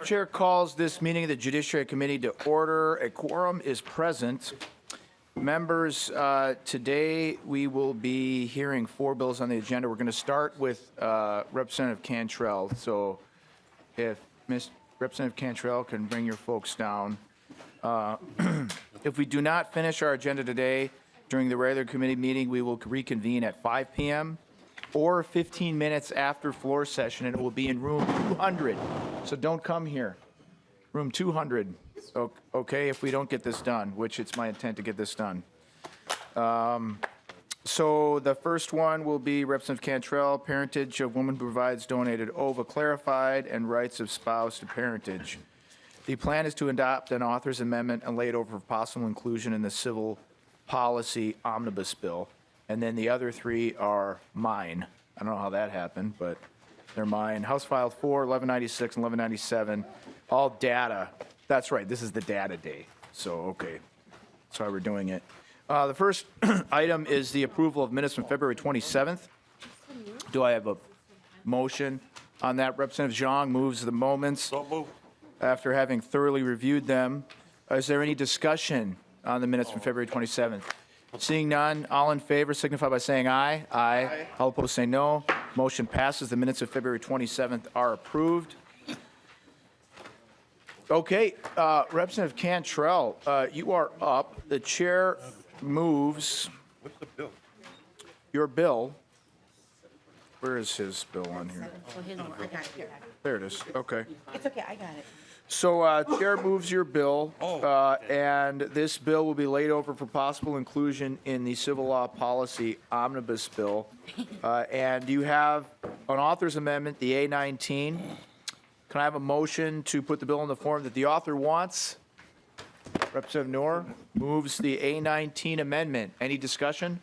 Chair calls this meeting of the Judiciary Committee to order. A quorum is present. Members, today we will be hearing 4 bills on the agenda. We're going to start with Representative Cantrell. So if Representative Cantrell can bring your folks down. If we do not finish our agenda today during the regular committee meeting, we will reconvene at 5 p.m. or 15 minutes after floor session, and it will be in room 200. So don't come here. Room 200, okay, if we don't get this done, which it's my intent to get this done. So the first one will be Representative Cantrell, parentage of woman who provides donated ova clarified and rights of spouse to parentage. The plan is to adopt an author's amendment and lay it over for possible inclusion in the civil policy omnibus bill. And then the other 3 are mine. I don't know how that happened, but they're mine. House File 4, 1196, and 1197, all data. That's right, this is the data day. So, okay, that's why we're doing it. The first item is the approval of minutes from February 27th. Do I have a motion on that? Representative Zhang moves the moments. So move. After having thoroughly reviewed them. Is there any discussion on the minutes from February 27th? Seeing none, all in favor signify by saying aye. Aye. All opposed say no. Motion passes. The minutes of February 27th are approved. Okay, Representative Cantrell, you are up. The chair moves What's the bill? your bill. Where is his bill on here? Oh, his one, I got it here. There it is. Okay. It's okay, I got it. So Chair moves your bill, Oh. and this bill will be laid over for possible inclusion in the civil law policy omnibus bill. And you have an author's amendment, the A19. Can I have a motion to put the bill in the form that the author wants? Representative Noor moves the A19 amendment. Any discussion?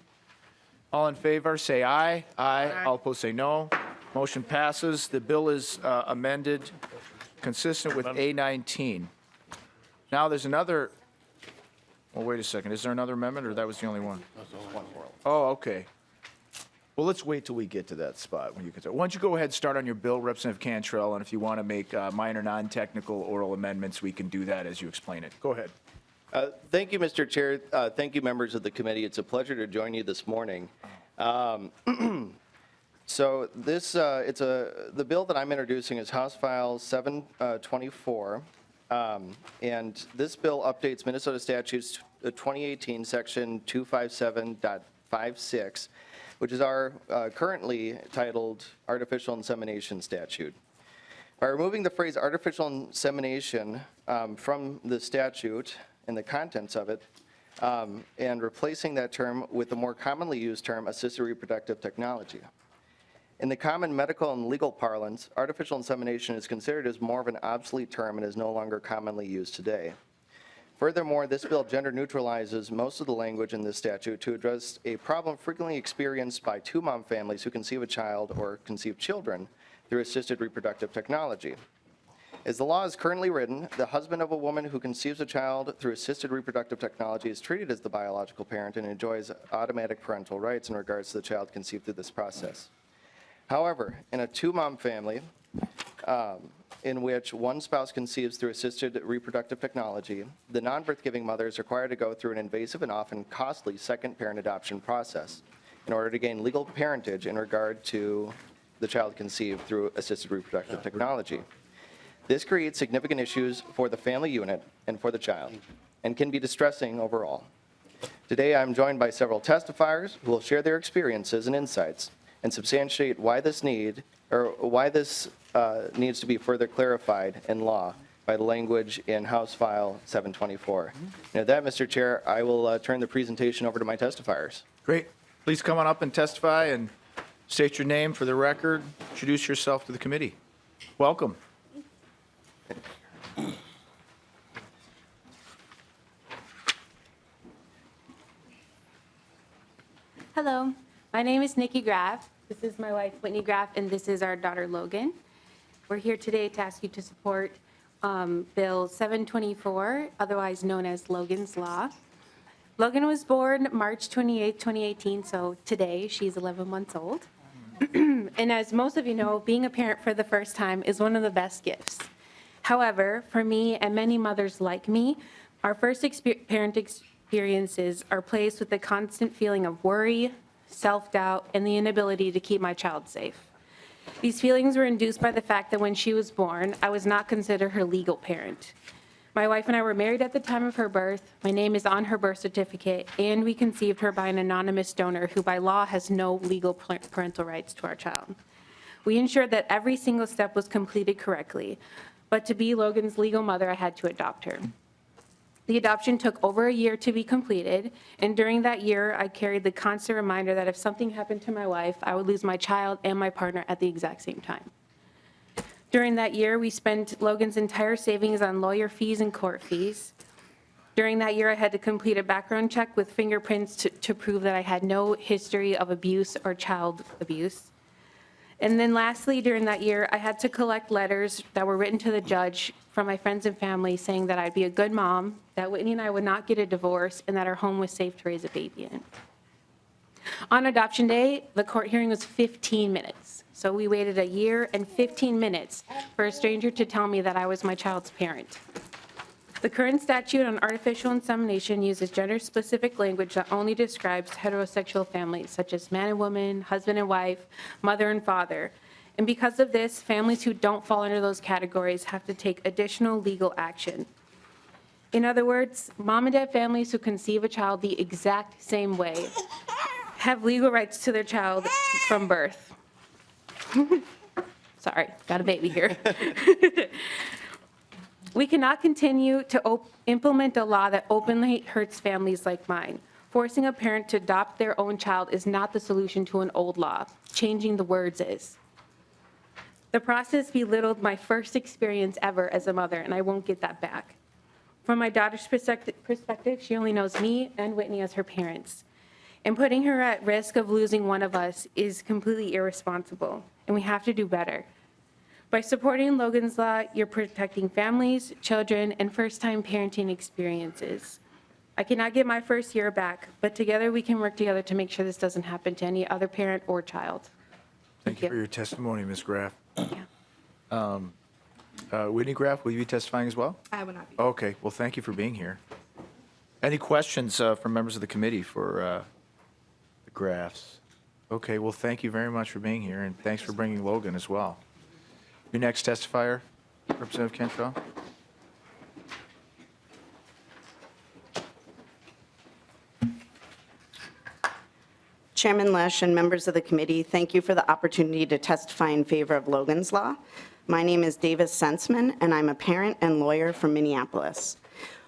All in favor, say aye. Aye. All opposed, say no. Motion passes. The bill is amended, consistent with A19. Now, there's another, well, wait a second. Is there another amendment, or that was the only one? Oh, okay. Well, let's wait till we get to that spot when you can. Why don't you go ahead and start on your bill, Representative Cantrell, and if you want to make minor non-technical oral amendments, we can do that as you explain it. Go ahead. Thank you, Mr. Chair. Thank you, members of the committee. It's a pleasure to join you this morning. So this, the bill that I'm introducing is House File 724, and this bill updates Minnesota Statutes 2018 Section 257.56, which is our currently titled Artificial Insemination Statute. By removing the phrase artificial insemination from the statute and the contents of it, and replacing that term with the more commonly used term assisted reproductive technology. In the common medical and legal parlance, artificial insemination is considered as more of an obsolete term and is no longer commonly used today. Furthermore, this bill gender neutralizes most of the language in this statute to address a problem frequently experienced by 2-mom families who conceive a child or conceive children through assisted reproductive technology. As the law is currently written, the husband of a woman who conceives a child through assisted reproductive technology is treated as the biological parent and enjoys automatic parental rights in regards to the child conceived through this process. However, in a 2-mom family in which one spouse conceives through assisted reproductive technology, the non-birth giving mother is required to go through an invasive and often costly second parent adoption process in order to gain legal parentage in regard to the child conceived through assisted reproductive technology. This creates significant issues for the family unit and for the child, and can be distressing overall. Today, I'm joined by several testifiers who will share their experiences and insights and substantiate why this needs to be further clarified in law by the language in House File 724. And with that, Mr. Chair, I will turn the presentation over to my testifiers. Great. Please come on up and testify and state your name for the record. Introduce yourself to the committee. Welcome. Hello, my name is Nikki Graff. This is my wife, Whitney Graff, and this is our daughter, Logan. We're here today to ask you to support Bill 724, otherwise known as Logan's Law. Logan was born March 28, 2018, so today she's 11 months old. And as most of you know, being a parent for the first time is one of the best gifts. However, for me and many mothers like me, our first parent experiences are placed with the constant feeling of worry, self-doubt, and the inability to keep my child safe. These feelings were induced by the fact that when she was born, I was not considered her legal parent. My wife and I were married at the time of her birth. My name is on her birth certificate, and we conceived her by an anonymous donor who by law has no legal parental rights to our child. We ensured that every single step was completed correctly, but to be Logan's legal mother, I had to adopt her. The adoption took over a year to be completed, and during that year, I carried the constant reminder that if something happened to my wife, I would lose my child and my partner at the exact same time. During that year, we spent Logan's entire savings on lawyer fees and court fees. During that year, I had to complete a background check with fingerprints to prove that I had no history of abuse or child abuse. And then lastly, during that year, I had to collect letters that were written to the judge from my friends and family saying that I'd be a good mom, that Whitney and I would not get a divorce, and that our home was safe to raise a baby in. On adoption day, the court hearing was 15 minutes. So we waited a year and 15 minutes for a stranger to tell me that I was my child's parent. The current statute on artificial insemination uses gender-specific language that only describes heterosexual families, such as man and woman, husband and wife, mother and father. And because of this, families who don't fall under those categories have to take additional legal action. In other words, mom and dad families who conceive a child the exact same way have legal rights to their child from birth. Sorry, got a baby here. We cannot continue to implement a law that openly hurts families like mine. Forcing a parent to adopt their own child is not the solution to an old law. Changing the words is. The process belittled my first experience ever as a mother, and I won't get that back. From my daughter's perspective, she only knows me and Whitney as her parents. And putting her at risk of losing one of us is completely irresponsible, and we have to do better. By supporting Logan's Law, you're protecting families, children, and first-time parenting experiences. I cannot get my first year back, but together we can work together to make sure this doesn't happen to any other parent or child. Thank you for your testimony, Ms. Graff. Yeah. Whitney Graff, will you be testifying as well? I will not be. Okay, well, thank you for being here. Any questions from members of the committee for the Graffs? Okay, well, thank you very much for being here, and thanks for bringing Logan as well. Your next testifier, Representative Cantrell. Chairman Lesch and members of the committee, thank you for the opportunity to testify in favor of Logan's Law. My name is Davis Sensman, and I'm a parent and lawyer from Minneapolis.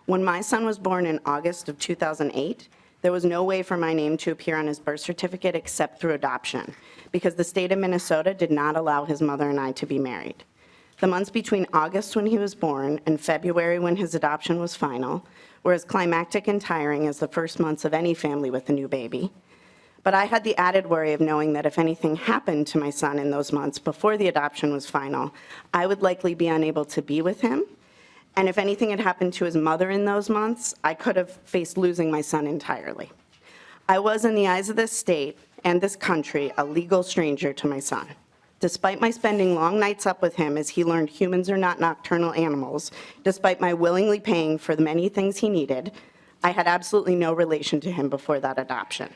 When my son was born in August of 2008, there was no way for my name to appear on his birth certificate except through adoption, because the state of Minnesota did not allow his mother and I to be married. The months between August when he was born and February when his adoption was final were as climactic and tiring as the first months of any family with a new baby. But I had the added worry of knowing that if anything happened to my son in those months before the adoption was final, I would likely be unable to be with him. And if anything had happened to his mother in those months, I could have faced losing my son entirely. I was, in the eyes of this state and this country, a legal stranger to my son. Despite my spending long nights up with him as he learned humans are not nocturnal animals, despite my willingly paying for the many things he needed, I had absolutely no relation to him before that adoption.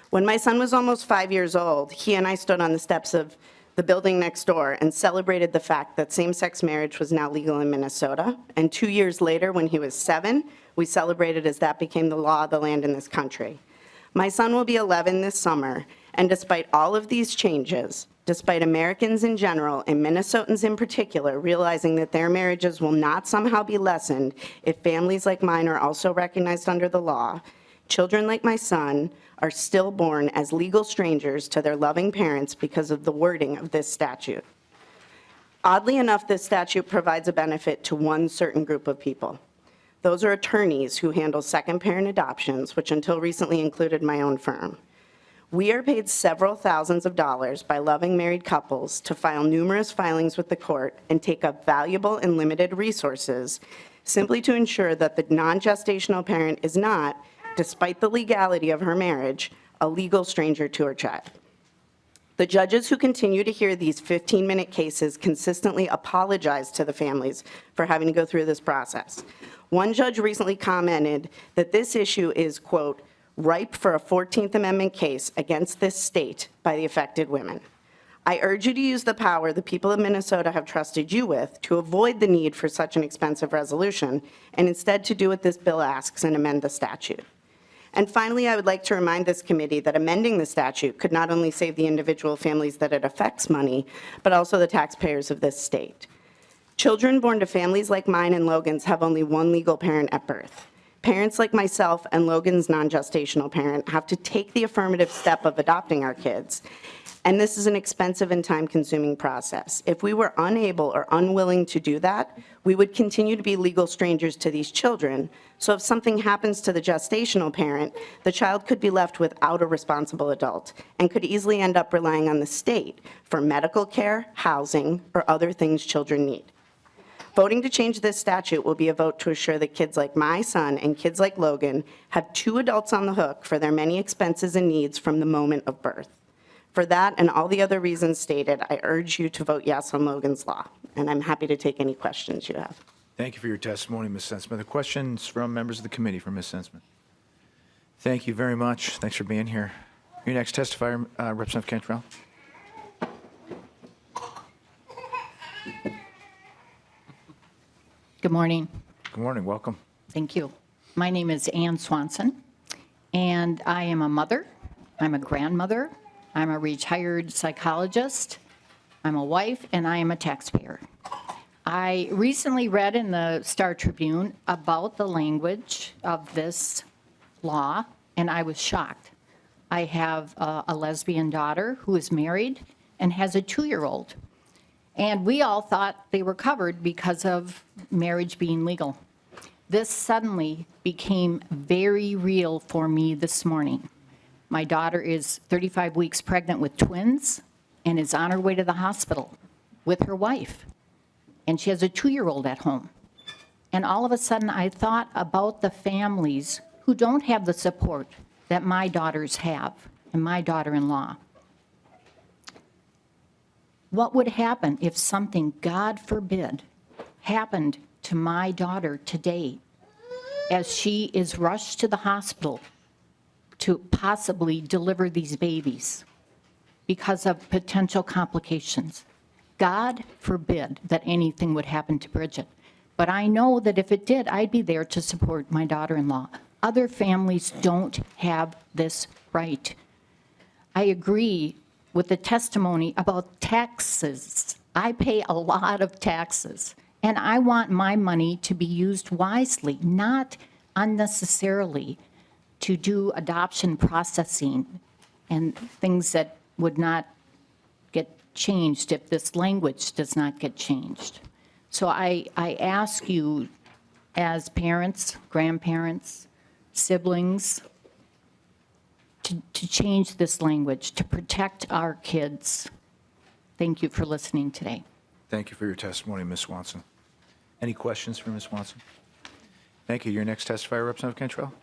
When my son was almost 5 years old, he and I stood on the steps of the building next door and celebrated the fact that same-sex marriage was now legal in Minnesota. And 2 years later, when he was 7, we celebrated as that became the law of the land in this country. My son will be 11 this summer, and despite all of these changes, despite Americans in general and Minnesotans in particular realizing that their marriages will not somehow be lessened if families like mine are also recognized under the law, children like my son are still born as legal strangers to their loving parents because of the wording of this statute. Oddly enough, this statute provides a benefit to one certain group of people. Those are attorneys who handle second-parent adoptions, which until recently included my own firm. We are paid several thousands of dollars by loving married couples to file numerous filings with the court and take up valuable and limited resources simply to ensure that the non-gestational parent is not, despite the legality of her marriage, a legal stranger to her child. The judges who continue to hear these 15-minute cases consistently apologize to the families for having to go through this process. One judge recently commented that this issue is, quote, ripe for a 14th Amendment case against this state by the affected women. I urge you to use the power the people of Minnesota have trusted you with to avoid the need for such an expensive resolution and instead to do what this bill asks and amend the statute. And finally, I would like to remind this committee that amending the statute could not only save the individual families that it affects money, but also the taxpayers of this state. Children born to families like mine and Logan's have only one legal parent at birth. Parents like myself and Logan's non-gestational parent have to take the affirmative step of adopting our kids. And this is an expensive and time-consuming process. If we were unable or unwilling to do that, we would continue to be legal strangers to these children. So if something happens to the gestational parent, the child could be left without a responsible adult and could easily end up relying on the state for medical care, housing, or other things children need. Voting to change this statute will be a vote to assure that kids like my son and kids like Logan have two adults on the hook for their many expenses and needs from the moment of birth. For that and all the other reasons stated, I urge you to vote yes on Logan's Law, and I'm happy to take any questions you have. Thank you for your testimony, Ms. Sensman. The questions from members of the committee for Ms. Sensman. Thank you very much. Thanks for being here. Your next testifier, Representative Cantrell. Good morning. Good morning. Welcome. Thank you. My name is Ann Swanson, and I am a mother. I'm a grandmother. I'm a retired psychologist. I'm a wife, and I am a taxpayer. I recently read in the Star Tribune about the language of this law, and I was shocked. I have a lesbian daughter who is married and has a 2-year-old. And we all thought they were covered because of marriage being legal. This suddenly became very real for me this morning. My daughter is 35 weeks pregnant with twins and is on her way to the hospital with her wife. And she has a 2-year-old at home. And all of a sudden, I thought about the families who don't have the support that my daughters have and my daughter-in-law. What would happen if something, God forbid, happened to my daughter today as she is rushed to the hospital to possibly deliver these babies because of potential complications? God forbid that anything would happen to Bridget. But I know that if it did, I'd be there to support my daughter-in-law. Other families don't have this right. I agree with the testimony about taxes. I pay a lot of taxes, and I want my money to be used wisely, not unnecessarily to do adoption processing and things that would not get changed if this language does not get changed. So I ask you as parents, grandparents, siblings, to change this language, to protect our kids. Thank you for listening today. Thank you for your testimony, Ms. Swanson. Any questions for Ms. Swanson? Thank you. Your next testifier, Representative Cantrell.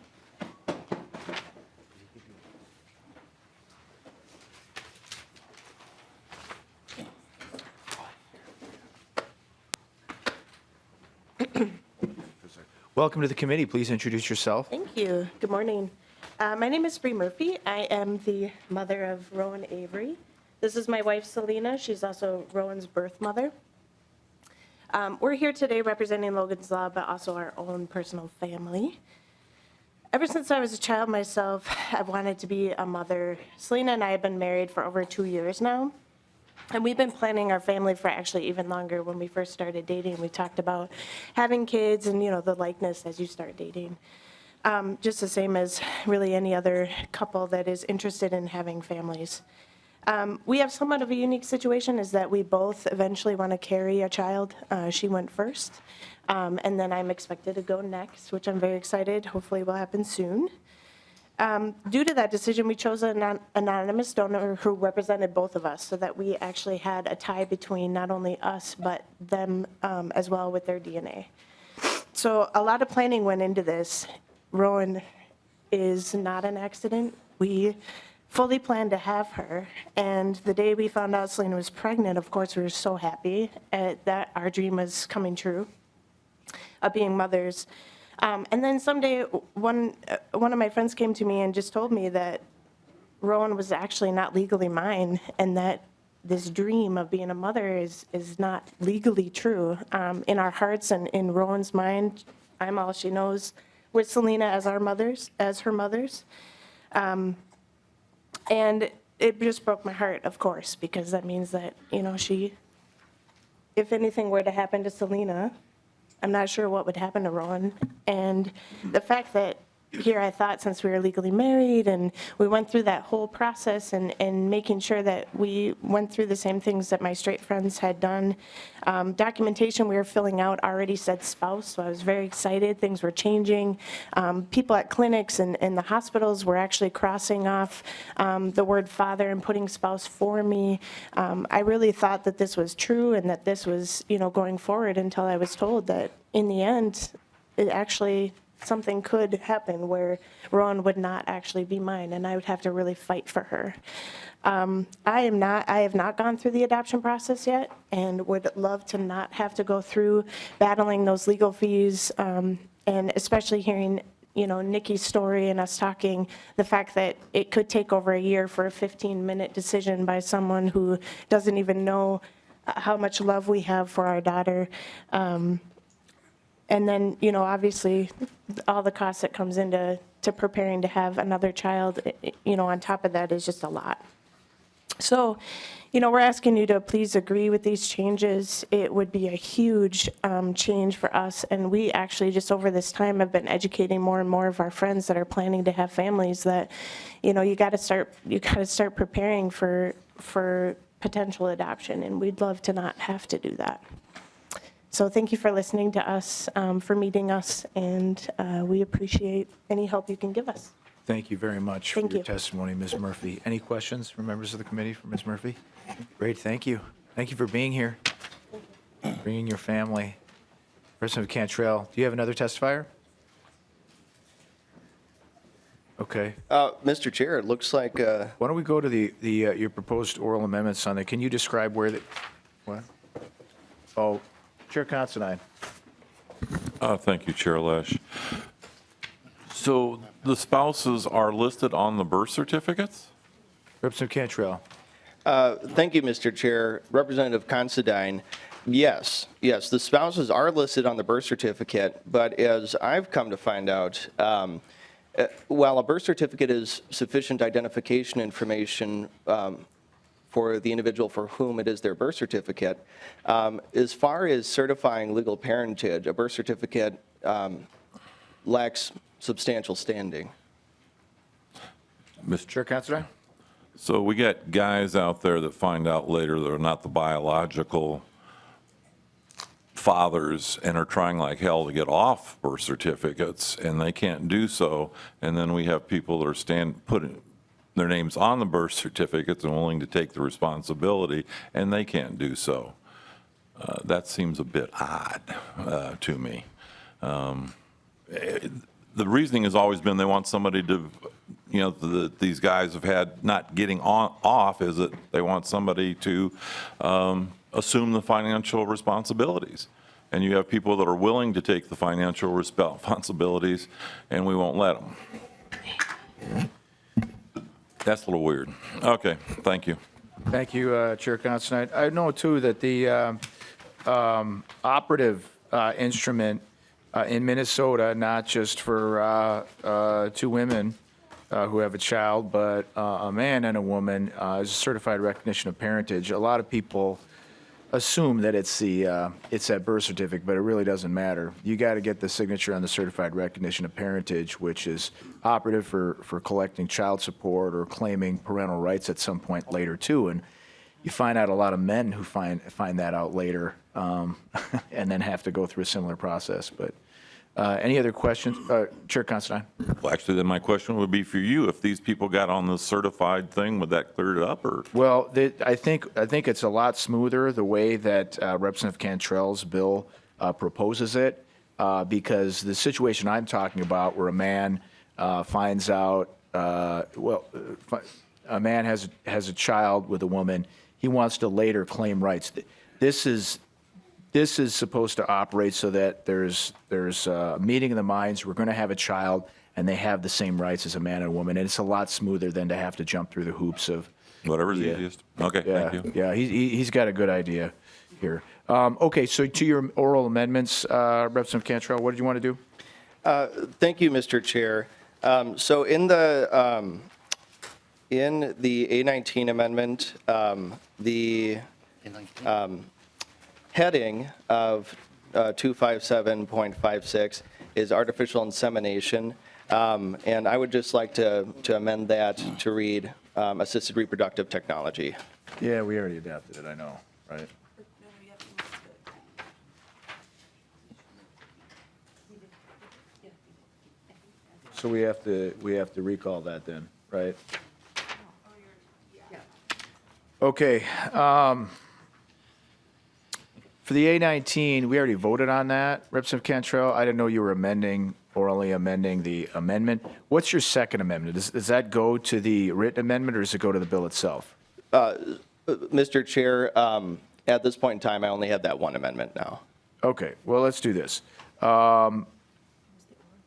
Welcome to the committee. Please introduce yourself. Thank you. Good morning. My name is Bree Murphy. I am the mother of Rowan Avery. This is my wife, Selena. She's also Rowan's birth mother. We're here today representing Logan's Law, but also our own personal family. Ever since I was a child myself, I've wanted to be a mother. Selena and I have been married for over 2 years now. And we've been planning our family for actually even longer. When we first started dating, we talked about having kids and, you know, the likeness as you start dating. Just the same as really any other couple that is interested in having families. We have somewhat of a unique situation is that we both eventually want to carry a child. She went first, and then I'm expected to go next, which I'm very excited. Hopefully will happen soon. Due to that decision, we chose an anonymous donor who represented both of us so that we actually had a tie between not only us, but them as well with their DNA. So a lot of planning went into this. Rowan is not an accident. We fully planned to have her. And the day we found out Selena was pregnant, of course, we were so happy that our dream was coming true of being mothers. And then someday, one of my friends came to me and just told me that Rowan was actually not legally mine, and that this dream of being a mother is not legally true. In our hearts and in Rowan's mind, I'm all she knows with Selena as her mothers. And it just broke my heart, of course, because that means that, if anything were to happen to Selena, I'm not sure what would happen to Rowan. And the fact that here I thought, since we were legally married and we went through that whole process and making sure that we went through the same things that my straight friends had done. Documentation we were filling out already said spouse, so I was very excited. Things were changing. People at clinics and the hospitals were actually crossing off the word father and putting spouse for me. I really thought that this was true and that this was, going forward, until I was told that in the end, it actually, something could happen where Rowan would not actually be mine, and I would have to really fight for her. I have not gone through the adoption process yet, and would love to not have to go through battling those legal fees, and especially hearing, Nikki's story and us talking, the fact that it could take over a year for a 15-minute decision by someone who doesn't even know how much love we have for our daughter. And then, obviously, all the costs that comes into preparing to have another child, on top of that is just a lot. So, we're asking you to please agree with these changes. It would be a huge change for us. And we actually, just over this time, have been educating more and more of our friends that are planning to have families that, you got to start preparing for potential adoption. And we'd love to not have to do that. So thank you for listening to us, for meeting us, and we appreciate any help you can give us. Thank you very much for Thank your you. testimony, Ms. Murphy. Any questions from members of the committee for Ms. Murphy? Great, thank you. Thank you for being here, bringing your family. Person of Cantrell, do you have another testifier? Okay. Mr. Chair, it looks like, Why don't we go to your proposed oral amendments on that? Can you describe where what? Oh, Chair Considine. Thank you, Chair Lesch. So the spouses are listed on the birth certificates? Representative Cantrell. thank you, Mr. Chair. Representative Considine, yes, the spouses are listed on the birth certificate, but as I've come to find out, while a birth certificate is sufficient identification information for the individual for whom it is their birth certificate, as far as certifying legal parentage, a birth certificate lacks substantial standing. Chair Considine. So we get guys out there that find out later they're not the biological fathers and are trying like hell to get off birth certificates, and they can't do so. And then we have people that are putting their names on the birth certificates and willing to take the responsibility, and they can't do so. That seems a bit odd to me. The reasoning has always been they want somebody to, these guys have had not getting off is that they want somebody to assume the financial responsibilities. And you have people that are willing to take the financial responsibilities, and we won't let them. That's a little weird. Okay, thank you. Thank you, Chair Considine. I know, too, that the operative instrument in Minnesota, not just for two women who have a child, but a man and a woman, is a certified recognition of parentage. A lot of people assume that it's that birth certificate, but it really doesn't matter. You got to get the signature on the certified recognition of parentage, which is operative for collecting child support or claiming parental rights at some point later, too. And you find out a lot of men who find that out later and then have to go through a similar process. But any other questions? Chair Considine. Well, actually, then my question would be for you. If these people got on the certified thing, would that clear it up? Or? Well, I think it's a lot smoother the way that Representative Cantrell's bill proposes it, because the situation I'm talking about where a man finds out, a man has a child with a woman, he wants to later claim rights. This is supposed to operate so that there's a meeting of the minds. We're going to have a child, and they have the same rights as a man and a woman, and it's a lot smoother than to have to jump through the hoops of. Whatever's easiest. Okay, Yeah, thank you. yeah, he's got a good idea here. Okay, so to your oral amendments, Representative Cantrell, what did you want to do? Thank you, Mr. Chair. So in the A19 amendment, the heading of 257.56 is artificial insemination. And I would just like to amend that to read assisted reproductive technology. Yeah, we already adapted it, I know, right? So we have to recall that then, right? Okay. For the A19, we already voted on that, Representative Cantrell. I didn't know you were orally amending the amendment. What's your second amendment? Does that go to the written amendment, or does it go to the bill itself? Mr. Chair, at this point in time, I only have that one amendment now. Okay, well, let's do this.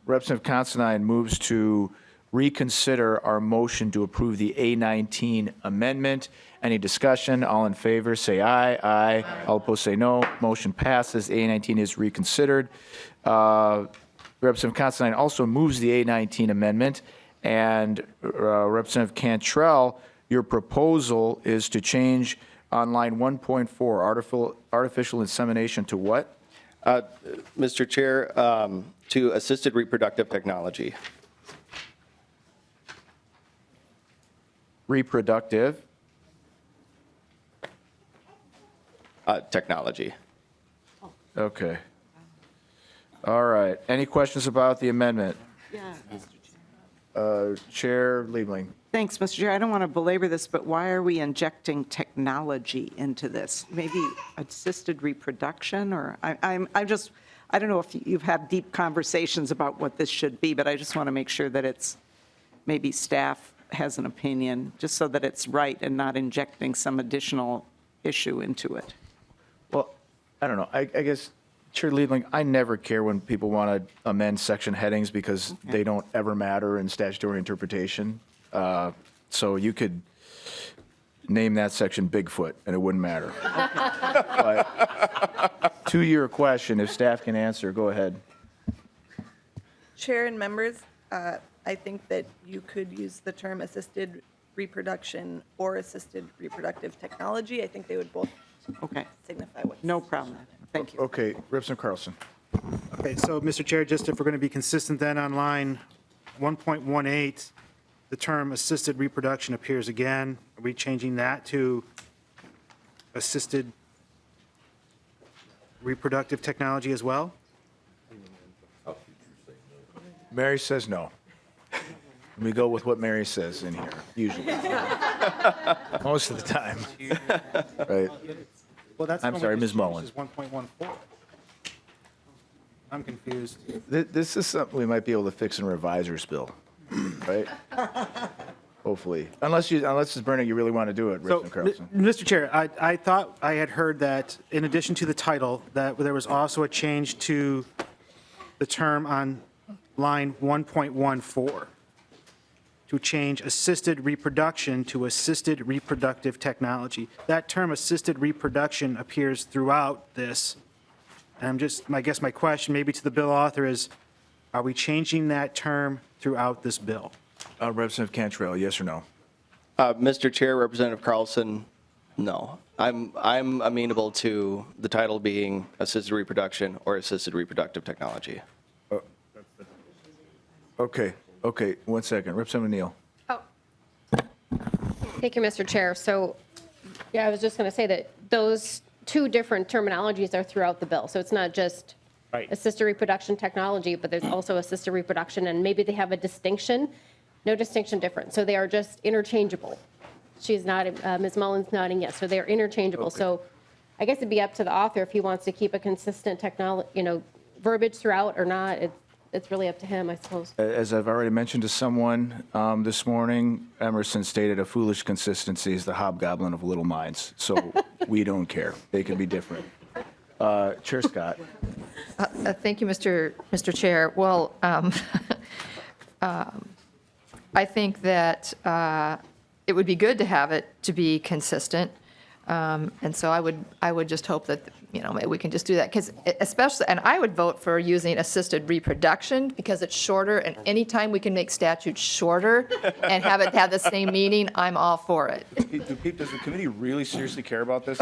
Representative Considine moves to reconsider our motion to approve the A19 amendment. Any discussion? All in favor, say aye. Aye. All opposed, say no. Motion passes. A19 is reconsidered. Representative Considine also moves the A19 amendment. And Representative Cantrell, your proposal is to change on line 1.4, artificial insemination to what? Mr. Chair, to assisted reproductive technology. Reproductive. Technology. Okay. All right. Any questions about the amendment? Yeah. Chair Liebling. Thanks, Mr. Chair. I don't want to belabor this, but why are we injecting technology into this? Maybe assisted reproduction, or I don't know if you've had deep conversations about what this should be, but I just want to make sure that it's, maybe staff has an opinion, just so that it's right and not injecting some additional issue into it. Well, I don't know. I guess, Chair Liebling, I never care when people want to amend section headings because they don't ever matter in statutory interpretation. So you could name that section Bigfoot and it wouldn't matter. But to your question, if staff can answer, go ahead. Chair and members, I think that you could use the term assisted reproduction or assisted reproductive technology. I think they would both Okay, signify what. no problem. Thank you. Okay, Representative Carlson. Okay, so, Mr. Chair, just if we're going to be consistent, then on line 1.18, the term assisted reproduction appears again. Are we changing that to assisted reproductive technology as well? Mary says no. We go with what Mary says in here, usually. Most of the time. Right. Well, that's I'm the one sorry, we Ms. just Mullin. changed is 1.14. I'm confused. This is something we might be able to fix in reviser's bill, right? Hopefully. Unless, Ms. Brenner, you really want to do it, So, Representative Carlson. Mr. Chair, I thought I had heard that in addition to the title, that there was also a change to the term on line 1.14 to change assisted reproduction to assisted reproductive technology. That term assisted reproduction appears throughout this. And I guess my question maybe to the bill author is, are we changing that term throughout this bill? Representative Cantrell, yes or no? Mr. Chair, Representative Carlson, no. I'm amenable to the title being assisted reproduction or assisted reproductive technology. Okay, 1 second. Representative Neal. Thank you, Mr. Chair. So, yeah, I was just going to say that those two different terminologies are throughout the bill. So it's not just assisted reproduction technology, but there's also assisted reproduction, and maybe they have a distinction. No distinction difference. So they are just interchangeable. She's not, Ms. Mullen's nodding yes. So they're interchangeable. Okay. So I guess it'd be up to the author if he wants to keep a consistent verbiage throughout or not. it's really up to him, I suppose. As I've already mentioned to someone this morning, Emerson stated a foolish consistency is the hobgoblin of little minds. So we don't care. They can be different. Chair Scott. Thank you, Mr. Chair. Well, I think that it would be good to have it to be consistent. And so I would just hope that, maybe we can just do that. Because especially, and I would vote for using assisted reproduction because it's shorter. And anytime we can make statutes shorter and have it have the same meaning, I'm all for it. Does the committee really seriously care about this?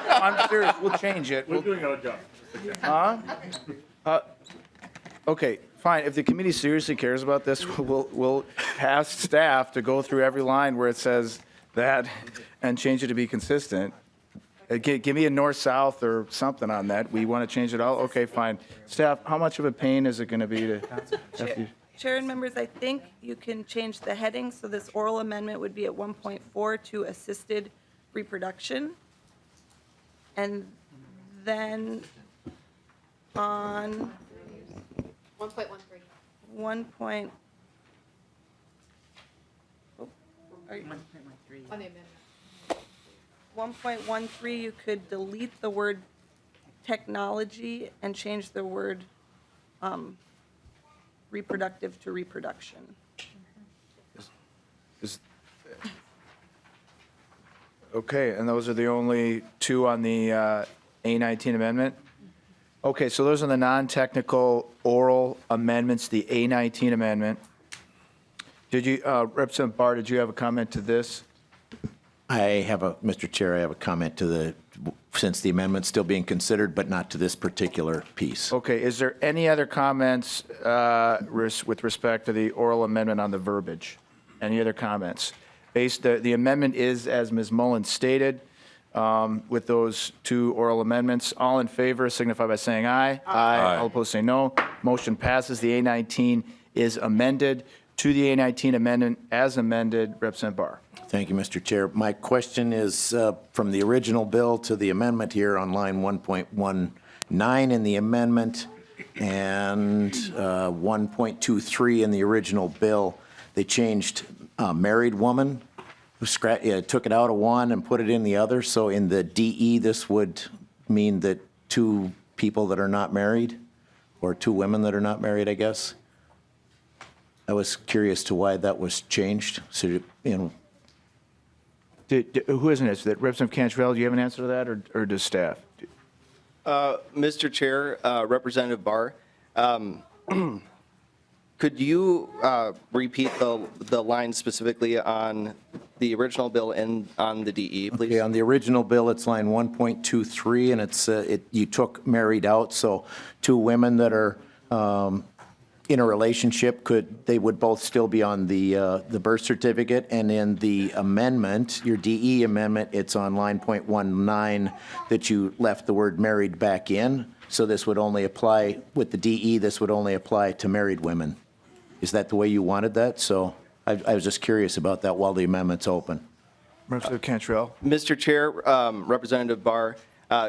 I'm serious. We'll change it. We're doing our job. Okay, fine. If the committee seriously cares about this, we'll ask staff to go through every line where it says that and change it to be consistent. Give me a north-south or something on that. We want to change it all? Okay, fine. Staff, how much of a pain is it going to be to have to? Chair and members, I think you can change the heading, so this oral amendment would be at 1.4 to assisted reproduction. And then on 1.13. 1.13, you could delete the word technology and change the word reproductive to reproduction. Okay, and those are the only two on the A19 amendment? Okay, so those are the non-technical oral amendments, the A19 amendment. Did you, Representative Barr, did you have a comment to this? Mr. Chair, I have a comment to since the amendment's still being considered, but not to this particular piece. Okay, is there any other comments with respect to the oral amendment on the verbiage? Any other comments? The amendment is, as Ms. Mullin stated, with those two oral amendments. All in favor signify by saying aye. Aye. All opposed say no. Motion passes. The A19 is amended. To the A19 amendment as amended, Representative Barr. Thank you, Mr. Chair. My question is from the original bill to the amendment here on line 1.19 in the amendment and 1.23 in the original bill. They changed married woman, took it out of one and put it in the other. So in the DE, this would mean that two people that are not married or two women that are not married, I guess. I was curious to why that was changed. So, Who isn't it? Is that Representative Cantrell? Do you have an answer to that, or does staff? Mr. Chair, Representative Barr, could you repeat the line specifically on the original bill and on the DE, please? Okay, on the original bill, it's line 1.23, and it's you took married out, so two women that are in a relationship they would both still be on the birth certificate, and in the amendment, your DE amendment, it's on line .19 that you left the word married back in. So this would only apply with the DE. This would only apply to married women. Is that the way you wanted that? So I was just curious about that while the amendment's open. Representative Cantrell. Mr. Chair, Representative Barr,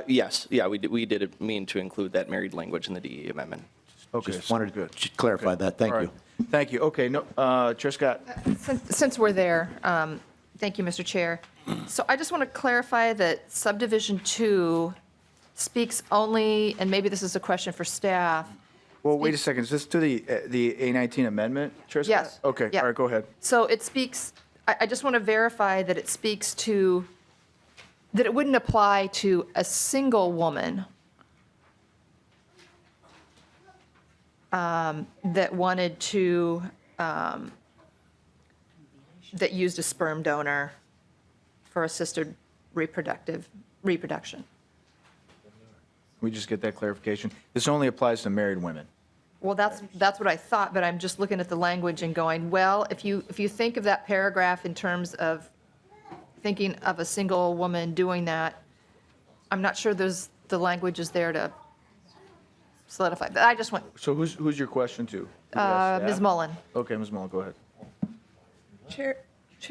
yes, yeah, we did mean to include that married language in the DE amendment. Okay, Just wanted good. to clarify that. Thank All you. right. Thank you. Okay, no, Chair Scott. Since we're there, thank you, Mr. Chair. So I just want to clarify that subdivision 2 speaks only, and maybe this is a question for staff. Well, wait a second. Is this to the A19 amendment, Chair Scott? Yes. Okay, Yeah. all right, go ahead. So it speaks, I just want to verify that it speaks to, that it wouldn't apply to a single woman that wanted to, that used a sperm donor for assisted reproduction. We just get that clarification. This only applies to married women. Well, that's what I thought, but I'm just looking at the language and going, well, if you think of that paragraph in terms of thinking of a single woman doing that, I'm not sure the language is there to solidify. But I just want, So who's your question to? Ms. Mullen. Okay, Ms. Mullen, go ahead. Chair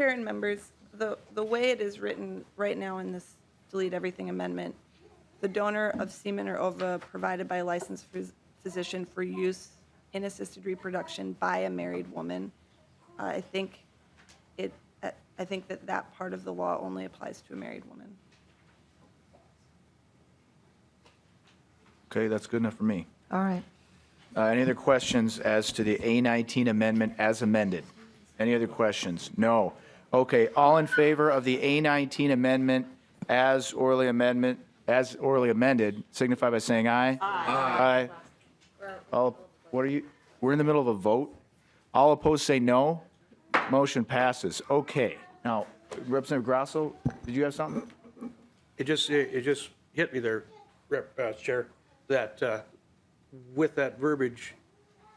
and members, the way it is written right now in this delete everything amendment, the donor of semen or ova provided by a licensed physician for use in assisted reproduction by a married woman. I think that part of the law only applies to a married woman. Okay, that's good enough for me. All right. Any other questions as to the A19 amendment as amended? Any other questions? No. Okay, all in favor of the A19 amendment as orally amended, signify by saying aye. Aye. All, what are you, we're in the middle of a vote. All opposed say no. Motion passes. Okay. Now, Representative Grasso, did you have something? It just hit me there, Chair, that with that verbiage,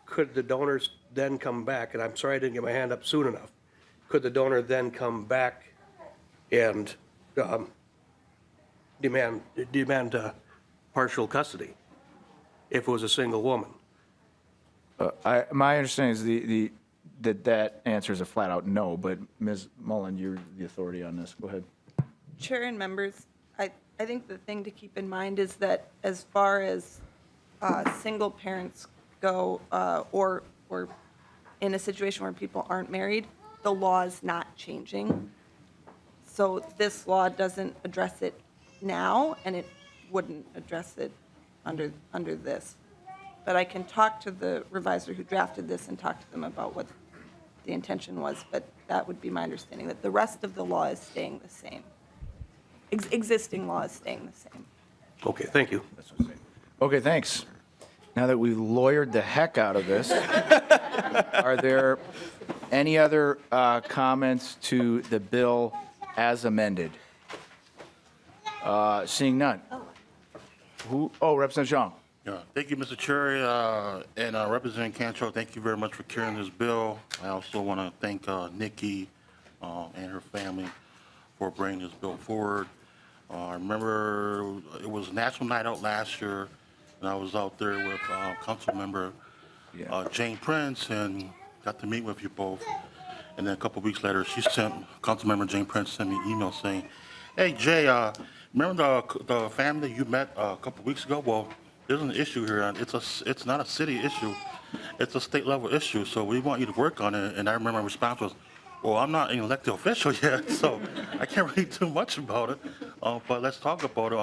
could the donors then come back, and I'm sorry I didn't get my hand up soon enough, could the donor then come back and demand partial custody if it was a single woman? My understanding is that answer is a flat-out no, but Ms. Mullen, you're the authority on this. Go ahead. Chair and members, I think the thing to keep in mind is that as far as single parents go, or in a situation where people aren't married, the law is not changing. So this law doesn't address it now, and it wouldn't address it under this. But I can talk to the revisor who drafted this and talk to them about what the intention was, but that would be my understanding, that the rest of the law is staying the same. Existing law is staying the same. Okay, thank you. Okay, thanks. Now that we've lawyered the heck out of this, are there any other comments to the bill as amended? Seeing none. Representative Zhang. Yeah, thank you, Mr. Chair, and Representative Cantrell, thank you very much for carrying this bill. I also want to thank Nikki and her family for bringing this bill forward. I remember it was National Night Out last year, and I was out there with Council Member Jane Prince, and got to meet with you both. And then a couple weeks later, Council Member Jane Prince sent me an email saying, "Hey Jay, remember the family you met a couple weeks ago? Well, there's an issue here, and it's not a city issue, it's a state level issue, so we want you to work on it." And I remember my response was, "Well, I'm not an elected official yet, so I can't really do much about it, but let's talk about it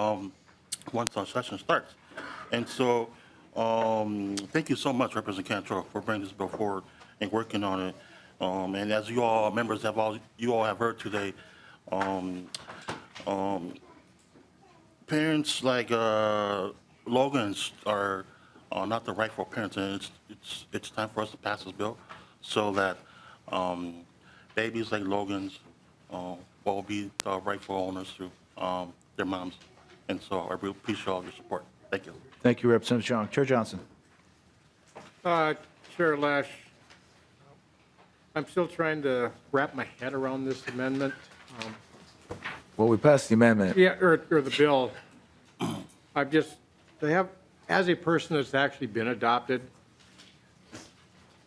once our session starts." And so thank you so much, Representative Cantrell, for bringing this bill forward and working on it. And as you all members have heard today, parents like Logan's are not the rightful parents, and it's time for us to pass this bill so that babies like Logan's will be the rightful owners through their moms. And so I really appreciate all your support. Thank you. Thank you, Representative Zhang. Chair Johnson. Chair Lesch, I'm still trying to wrap my head around this amendment. Well, we passed the amendment. Yeah, or the bill. As a person that's actually been adopted,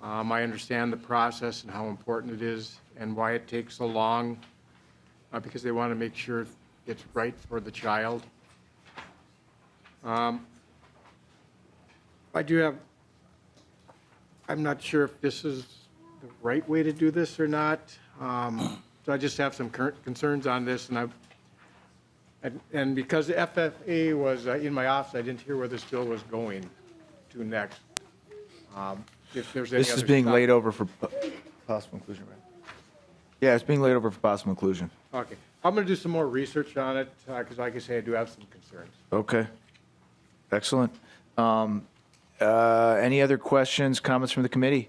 I understand the process and how important it is and why it takes so long, because they want to make sure it's right for the child. I'm not sure if this is the right way to do this or not. So I just have some concerns on this, and because the FFA was in my office, I didn't hear where this bill was going to next. If there's any This is other being stuff. laid over for possible inclusion, right? Yeah, it's being laid over for possible inclusion. Okay, I'm going to do some more research on it, because like I say, I do have some concerns. Okay. Excellent. Any other questions, comments from the committee?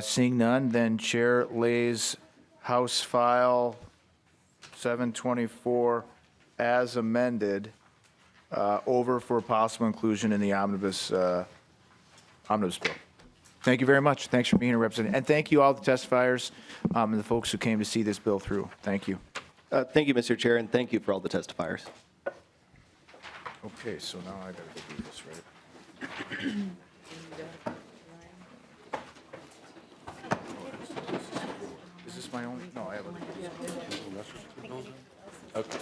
Seeing none, then Chair lays House File 724 as amended over for possible inclusion in the omnibus bill. Thank you very much. Thanks for being here, Representative. And thank you all the testifiers and the folks who came to see this bill through. Thank you. Thank you, Mr. Chair, and thank you for all the testifiers. Okay, so now I gotta go do this, right? Is this my own? No, I have other. Okay.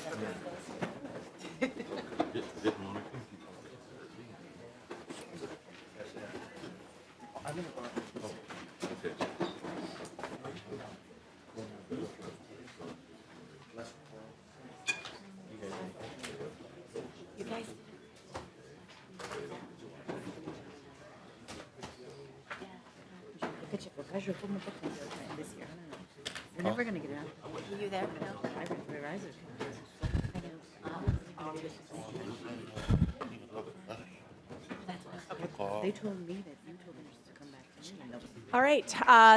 We're never gonna get it out. Were you there? They told me that you told them to come back to me. And that was All right,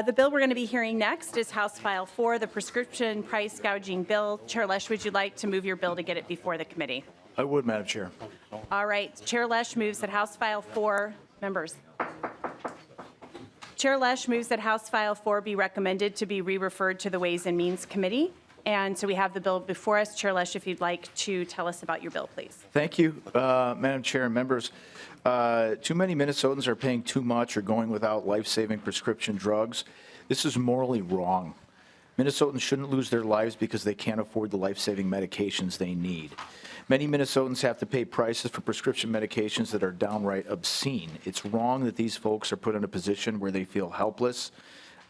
the bill we're going to be hearing next is House File 4, the prescription price gouging bill. Chair Lesch, would you like to move your bill to get it before the committee? I would, Madam Chair. All right, Chair Lesch moves that House File 4, members. Chair Lesch moves that House File 4 be recommended to be re-referred to the Ways and Means Committee. And so we have the bill before us. Chair Lesch, if you'd like to tell us about your bill, please. Thank you, Madam Chair and members. Too many Minnesotans are paying too much or going without life-saving prescription drugs. This is morally wrong. Minnesotans shouldn't lose their lives because they can't afford the life-saving medications they need. Many Minnesotans have to pay prices for prescription medications that are downright obscene. It's wrong that these folks are put in a position where they feel helpless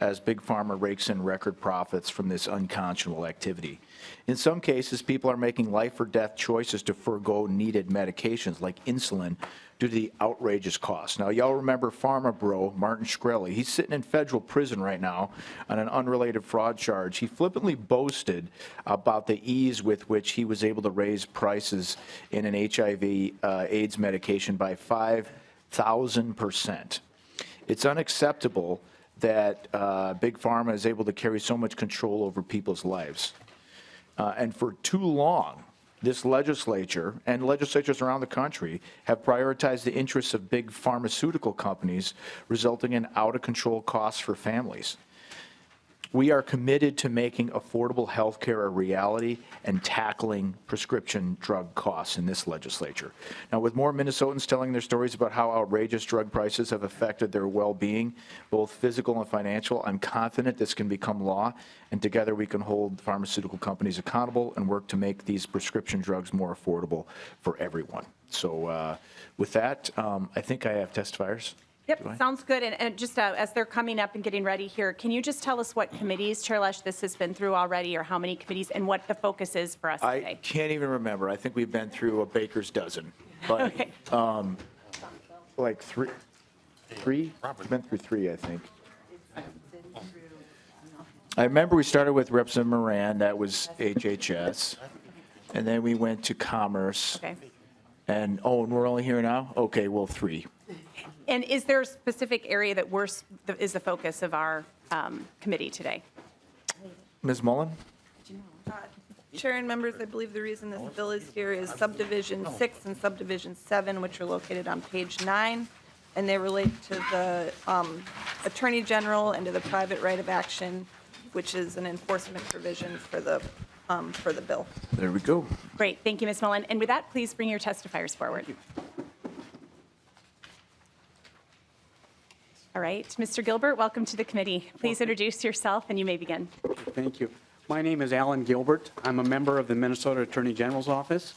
as Big Pharma rakes in record profits from this unconscionable activity. In some cases, people are making life or death choices to forego needed medications like insulin due to the outrageous cost. Now, y'all remember Pharma Bro, Martin Shkreli. He's sitting in federal prison right now on an unrelated fraud charge. He flippantly boasted about the ease with which he was able to raise prices in an HIV AIDS medication by 5,000%. It's unacceptable that Big Pharma is able to carry so much control over people's lives. And for too long, this legislature and legislatures around the country have prioritized the interests of big pharmaceutical companies, resulting in out-of-control costs for families. We are committed to making affordable health care a reality and tackling prescription drug costs in this legislature. Now, with more Minnesotans telling their stories about how outrageous drug prices have affected their well-being, both physical and financial, I'm confident this can become law, and together we can hold pharmaceutical companies accountable and work to make these prescription drugs more affordable for everyone. So with that, I think I have testifiers. Yep, sounds good. And just as they're coming up and getting ready here, can you just tell us what committees, Chair Lesch, this has been through already, or how many committees, and what the focus is for us I today? can't even remember. I think we've been through a baker's dozen. But Okay. like three? We've been through three, I think. I remember we started with Representative Moran, that was HHS. And then we went to Commerce. Okay. And we're only here now? Okay, well, three. And is there a specific area that is the focus of our committee today? Ms. Mullen? Chair and members, I believe the reason this bill is here is subdivision 6 and subdivision 7, which are located on page 9, and they relate to the Attorney General and to the private right of action, which is an enforcement provision for the bill. There we go. Great, thank you, Ms. Mullen. And with that, please bring your testifiers forward. All right, Mr. Gilbert, welcome to the committee. Please introduce yourself and you may begin. Thank you. My name is Alan Gilbert. I'm a member of the Minnesota Attorney General's office,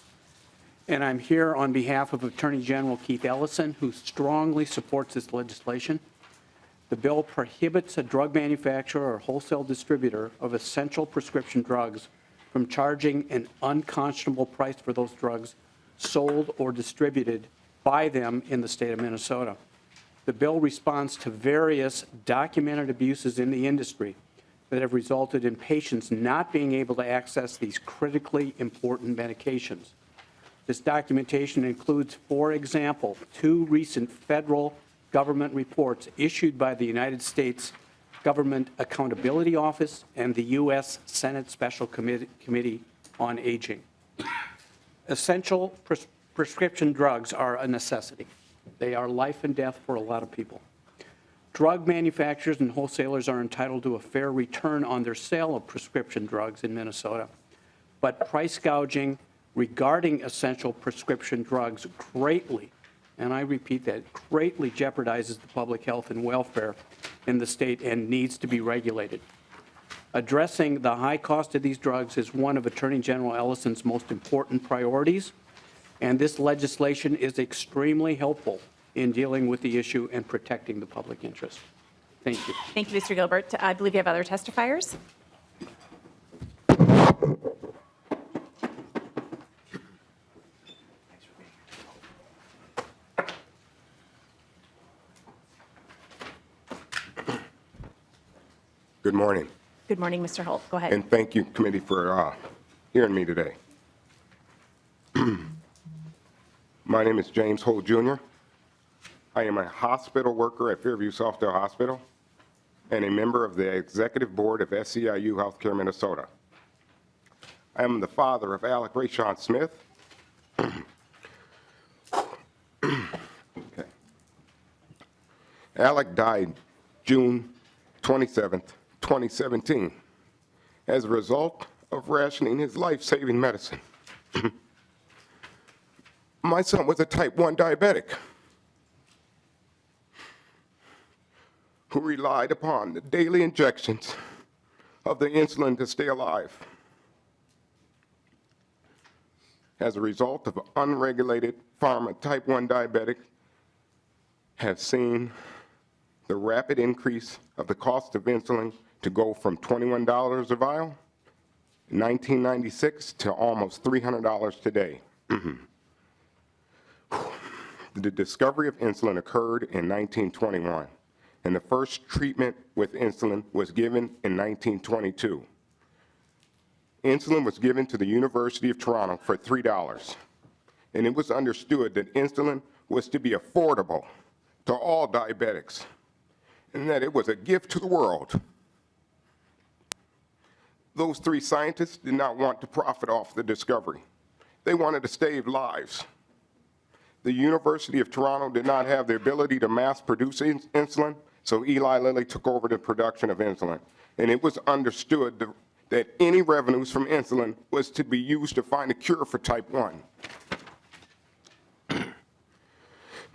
and I'm here on behalf of Attorney General Keith Ellison, who strongly supports this legislation. The bill prohibits a drug manufacturer or wholesale distributor of essential prescription drugs from charging an unconscionable price for those drugs sold or distributed by them in the state of Minnesota. The bill responds to various documented abuses in the industry that have resulted in patients not being able to access these critically important medications. This documentation includes, for example, 2 recent federal government reports issued by the United States Government Accountability Office and the U.S. Senate Special Committee on Aging. Essential prescription drugs are a necessity. They are life and death for a lot of people. Drug manufacturers and wholesalers are entitled to a fair return on their sale of prescription drugs in Minnesota. But price gouging regarding essential prescription drugs greatly, and I repeat that, greatly jeopardizes the public health and welfare in the state and needs to be regulated. Addressing the high cost of these drugs is one of Attorney General Ellison's most important priorities, and this legislation is extremely helpful in dealing with the issue and protecting the public interest. Thank you. Thank you, Mr. Gilbert. I believe you have other testifiers. Good morning, Good morning, Mr. Holt. Go ahead. and thank you, committee, for hearing me today. My name is James Holt Jr. I am a hospital worker at Fairview Southdale Hospital and a member of the executive board of SEIU Healthcare Minnesota. I am the father of Alec Rayshawn Smith. Okay. Alec died June 27th, 2017, as a result of rationing his life-saving medicine. My son was a type 1 diabetic who relied upon the daily injections of the insulin to stay alive. As a result of unregulated pharma, type 1 diabetic have seen the rapid increase of the cost of insulin to go from $21 a vial in 1996 to almost $300 today. The discovery of insulin occurred in 1921, and the first treatment with insulin was given in 1922. Insulin was given to the University of Toronto for $3, and it was understood that insulin was to be affordable to all diabetics, and that it was a gift to the world. Those three scientists did not want to profit off the discovery. They wanted to save lives. The University of Toronto did not have the ability to mass produce insulin, so Eli Lilly took over the production of insulin. And it was understood that any revenues from insulin was to be used to find a cure for type 1.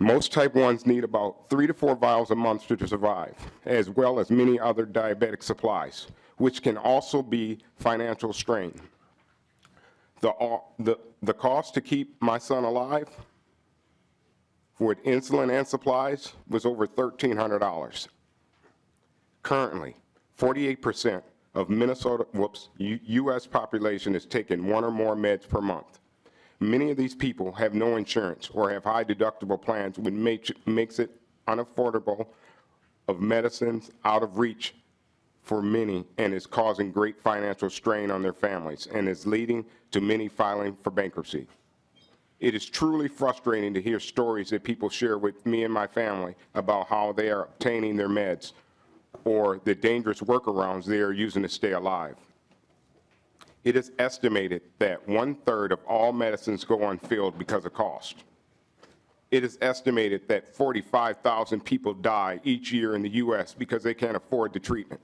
Most type 1s need about 3 to 4 vials a month to survive, as well as many other diabetic supplies, which can also be financial strain. The cost to keep my son alive with insulin and supplies was over $1,300. Currently, 48% of U.S. population is taking 1 or more meds per month. Many of these people have no insurance or have high deductible plans, which makes it unaffordable of medicines out of reach for many and is causing great financial strain on their families and is leading to many filing for bankruptcy. It is truly frustrating to hear stories that people share with me and my family about how they are obtaining their meds or the dangerous workarounds they are using to stay alive. It is estimated that 1/3 of all medicines go unfilled because of cost. It is estimated that 45,000 people die each year in the U.S. because they can't afford the treatment.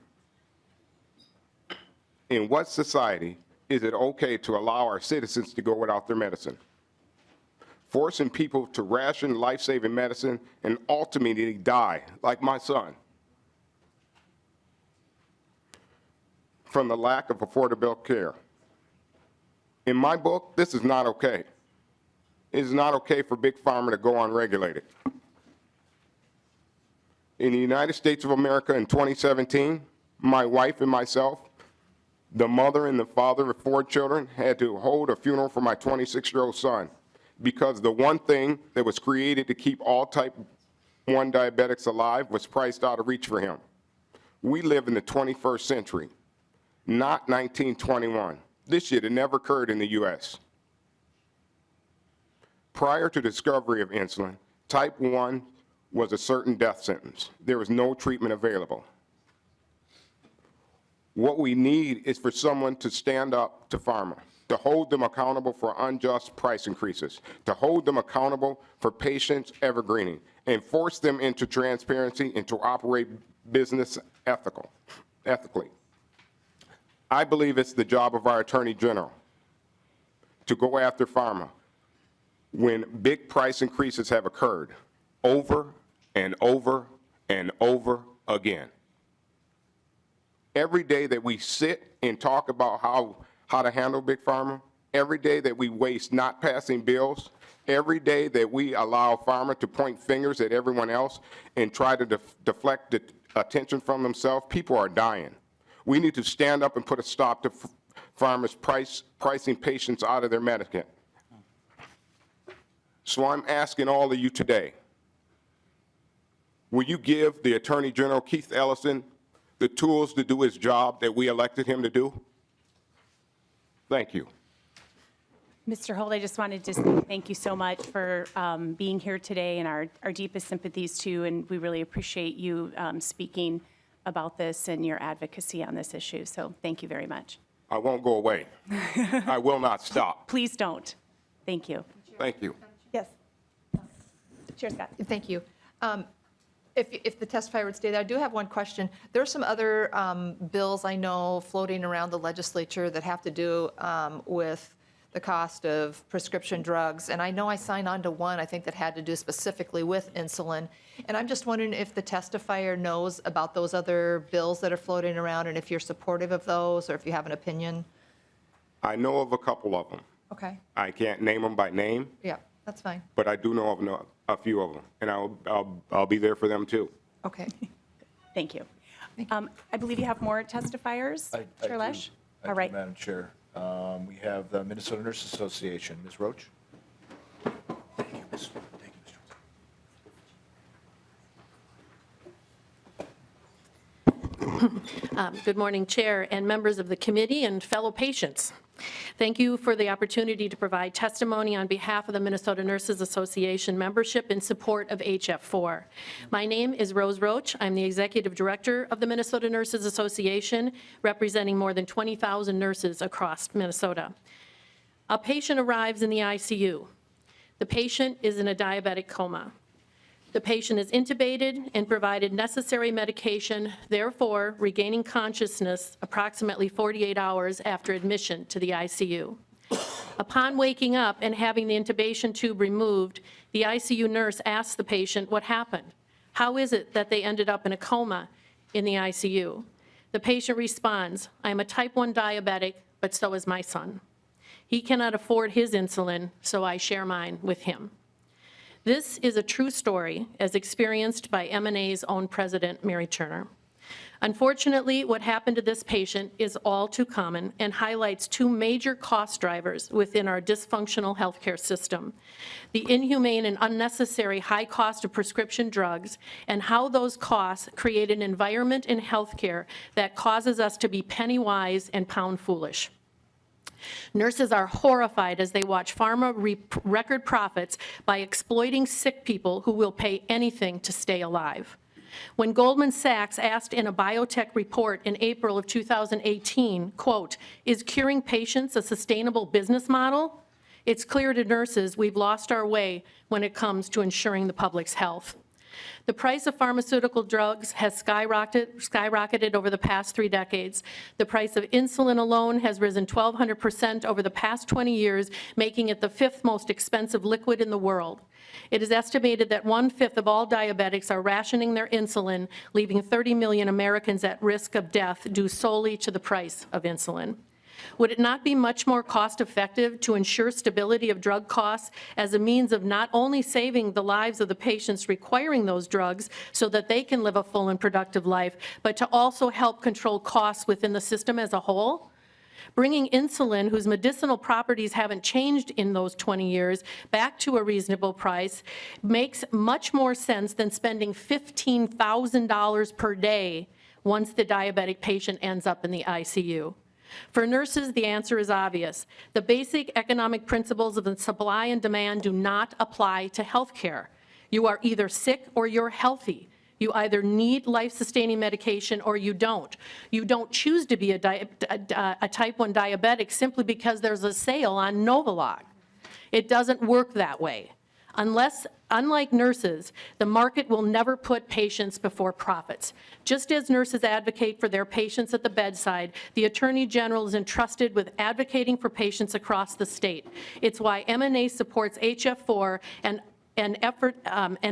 In what society is it okay to allow our citizens to go without their medicine? Forcing people to ration life-saving medicine and ultimately die, like my son, from the lack of affordable care. In my book, this is not okay. It is not okay for Big Pharma to go unregulated. In the United States of America in 2017, my wife and myself, the mother and the father of 4 children, had to hold a funeral for my 26-year-old son because the one thing that was created to keep all type 1 diabetics alive was priced out of reach for him. We live in the 21st century, not 1921. This shit had never occurred in the U.S. Prior to discovery of insulin, type 1 was a certain death sentence. There was no treatment available. What we need is for someone to stand up to pharma, to hold them accountable for unjust price increases, to hold them accountable for patients evergreening, and force them into transparency and to operate business ethically. I believe it's the job of our Attorney General to go after pharma when big price increases have occurred over and over and over again. Every day that we sit and talk about how to handle big pharma, every day that we waste not passing bills, every day that we allow pharma to point fingers at everyone else and try to deflect the attention from themselves, people are dying. We need to stand up and put a stop to pharma's pricing patients out of their medicine. So I'm asking all of you today, will you give the Attorney General, Keith Ellison, the tools to do his job that we elected him to do? Thank you. Mr. Holt, I just wanted to say thank you so much for being here today, and our deepest sympathies to you, and we really appreciate you speaking about this and your advocacy on this issue. So thank you very much. I won't go away. I will not stop. Please don't. Thank you. Thank you. Yes. Chair Scott. Thank you. If the testifier would stay there, I do have one question. There are some other bills I know floating around the legislature that have to do with the cost of prescription drugs. And I know I signed on to one, I think, that had to do specifically with insulin. And I'm just wondering if the testifier knows about those other bills that are floating around and if you're supportive of those or if you have an opinion. I know of a couple of them. Okay. I can't name them by name, Yeah, that's fine. but I do know of a few of them, and I'll be there for them too. Okay. Thank you. I believe you have more testifiers, Chair Lesch? All right. Madam Chair. We have the Minnesota Nurses Association. Ms. Roach? Thank you, Ms. Good morning, Chair and members of the committee and fellow patients. Thank you for the opportunity to provide testimony on behalf of the Minnesota Nurses Association membership in support of HF4. My name is Rose Roach. I'm the Executive Director of the Minnesota Nurses Association, representing more than 20,000 nurses across Minnesota. A patient arrives in the ICU. The patient is in a diabetic coma. The patient is intubated and provided necessary medication, therefore regaining consciousness approximately 48 hours after admission to the ICU. Upon waking up and having the intubation tube removed, the ICU nurse asks the patient what happened. How is it that they ended up in a coma in the ICU? The patient responds, "I am a type 1 diabetic, but so is my son. He cannot afford his insulin, so I share mine with him." This is a true story as experienced by M&A's own president, Mary Turner. Unfortunately, what happened to this patient is all too common and highlights two major cost drivers within our dysfunctional healthcare system: the inhumane and unnecessary high cost of prescription drugs and how those costs create an environment in healthcare that causes us to be penny wise and pound foolish. Nurses are horrified as they watch pharma record profits by exploiting sick people who will pay anything to stay alive. When Goldman Sachs asked in a biotech report in April of 2018, quote, "Is curing patients a sustainable business model?" It's clear to nurses we've lost our way when it comes to ensuring the public's health. The price of pharmaceutical drugs has skyrocketed over the past 3 decades. The price of insulin alone has risen 1,200% over the past 20 years, making it the 5th most expensive liquid in the world. It is estimated that 1/5 of all diabetics are rationing their insulin, leaving 30 million Americans at risk of death due solely to the price of insulin. Would it not be much more cost-effective to ensure stability of drug costs as a means of not only saving the lives of the patients requiring those drugs so that they can live a full and productive life, but to also help control costs within the system as a whole? Bringing insulin, whose medicinal properties haven't changed in those 20 years, back to a reasonable price makes much more sense than spending $15,000 per day once the diabetic patient ends up in the ICU. For nurses, the answer is obvious. The basic economic principles of the supply and demand do not apply to healthcare. You are either sick or you're healthy. You either need life-sustaining medication or you don't. You don't choose to be a type 1 diabetic simply because there's a sale on Novolog. It doesn't work that way. Unlike nurses, the market will never put patients before profits. Just as nurses advocate for their patients at the bedside, the Attorney General is entrusted with advocating for patients across the state. It's why M&A supports HF4 and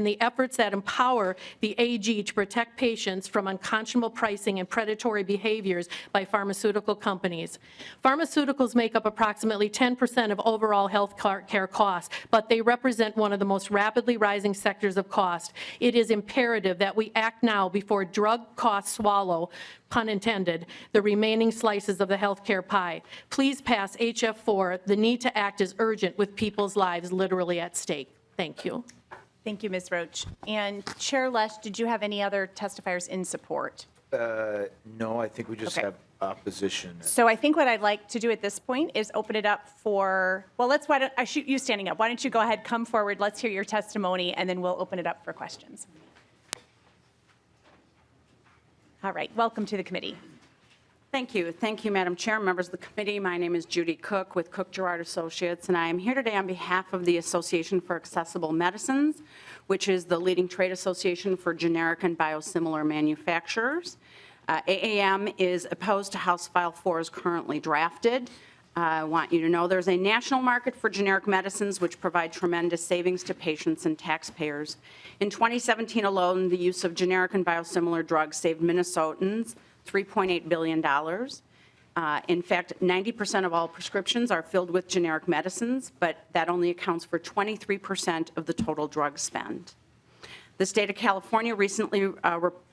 the efforts that empower the AG to protect patients from unconscionable pricing and predatory behaviors by pharmaceutical companies. Pharmaceuticals make up approximately 10% of overall health care costs, but they represent one of the most rapidly rising sectors of cost. It is imperative that we act now before drug costs swallow, pun intended, the remaining slices of the healthcare pie. Please pass HF4. The need to act is urgent with people's lives literally at stake. Thank you. Thank you, Ms. Roach. And Chair Lesch, did you have any other testifiers in support? No, I think we just Okay. have opposition. So I think what I'd like to do at this point is open it up for, well, why don't I shoot you standing up? Why don't you go ahead, come forward, let's hear your testimony, and then we'll open it up for questions. All right, welcome to the committee. Thank you. Thank you, Madam Chair, members of the committee. My name is Judy Cook with Cook Gerard Associates, and I am here today on behalf of the Association for Accessible Medicines, which is the leading trade association for generic and biosimilar manufacturers. AAM is opposed to House File 4 as currently drafted. I want you to know there's a national market for generic medicines which provide tremendous savings to patients and taxpayers. In 2017 alone, the use of generic and biosimilar drugs saved Minnesotans $3.8 billion. In fact, 90% of all prescriptions are filled with generic medicines, but that only accounts for 23% of the total drug spend. The state of California recently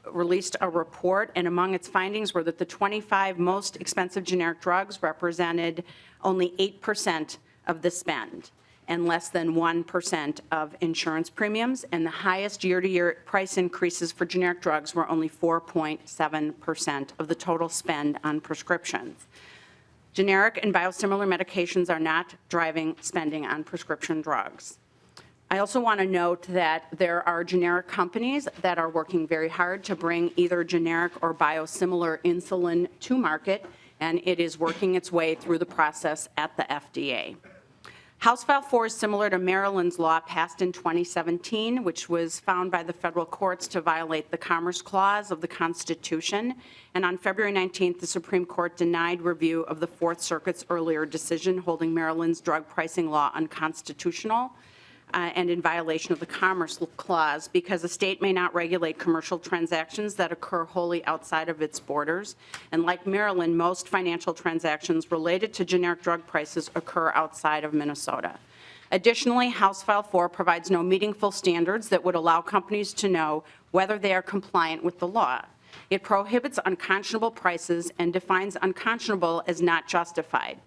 released a report, and among its findings were that the 25 most expensive generic drugs represented only 8% of the spend and less than 1% of insurance premiums, and the highest year-to-year price increases for generic drugs were only 4.7% of the total spend on prescriptions. Generic and biosimilar medications are not driving spending on prescription drugs. I also want to note that there are generic companies that are working very hard to bring either generic or biosimilar insulin to market, and it is working its way through the process at the FDA. House File 4 is similar to Maryland's law passed in 2017, which was found by the federal courts to violate the Commerce Clause of the Constitution. And on February 19th, the Supreme Court denied review of the Fourth Circuit's earlier decision holding Maryland's drug pricing law unconstitutional and in violation of the Commerce Clause because a state may not regulate commercial transactions that occur wholly outside of its borders. And like Maryland, most financial transactions related to generic drug prices occur outside of Minnesota. Additionally, House File 4 provides no meaningful standards that would allow companies to know whether they are compliant with the law. It prohibits unconscionable prices and defines unconscionable as not justified.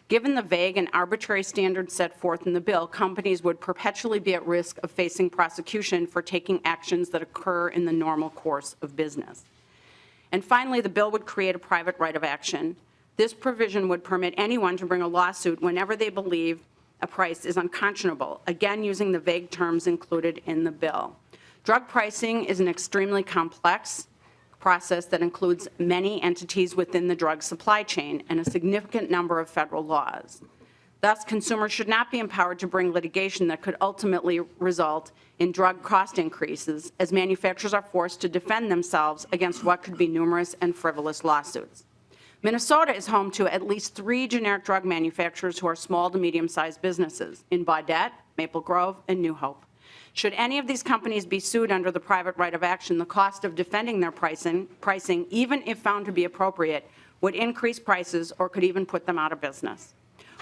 Given the vague and arbitrary standards set forth in the bill, companies would perpetually be at risk of facing prosecution for taking actions that occur in the normal course of business. And finally, the bill would create a private right of action. This provision would permit anyone to bring a lawsuit whenever they believe a price is unconscionable, again using the vague terms included in the bill. Drug pricing is an extremely complex process that includes many entities within the drug supply chain and a significant number of federal laws. Thus, consumers should not be empowered to bring litigation that could ultimately result in drug cost increases, as manufacturers are forced to defend themselves against what could be numerous and frivolous lawsuits. Minnesota is home to at least 3 generic drug manufacturers who are small to medium-sized businesses in Baudette, Maple Grove, and New Hope. Should any of these companies be sued under the private right of action, the cost of defending their pricing, even if found to be appropriate, would increase prices or could even put them out of business.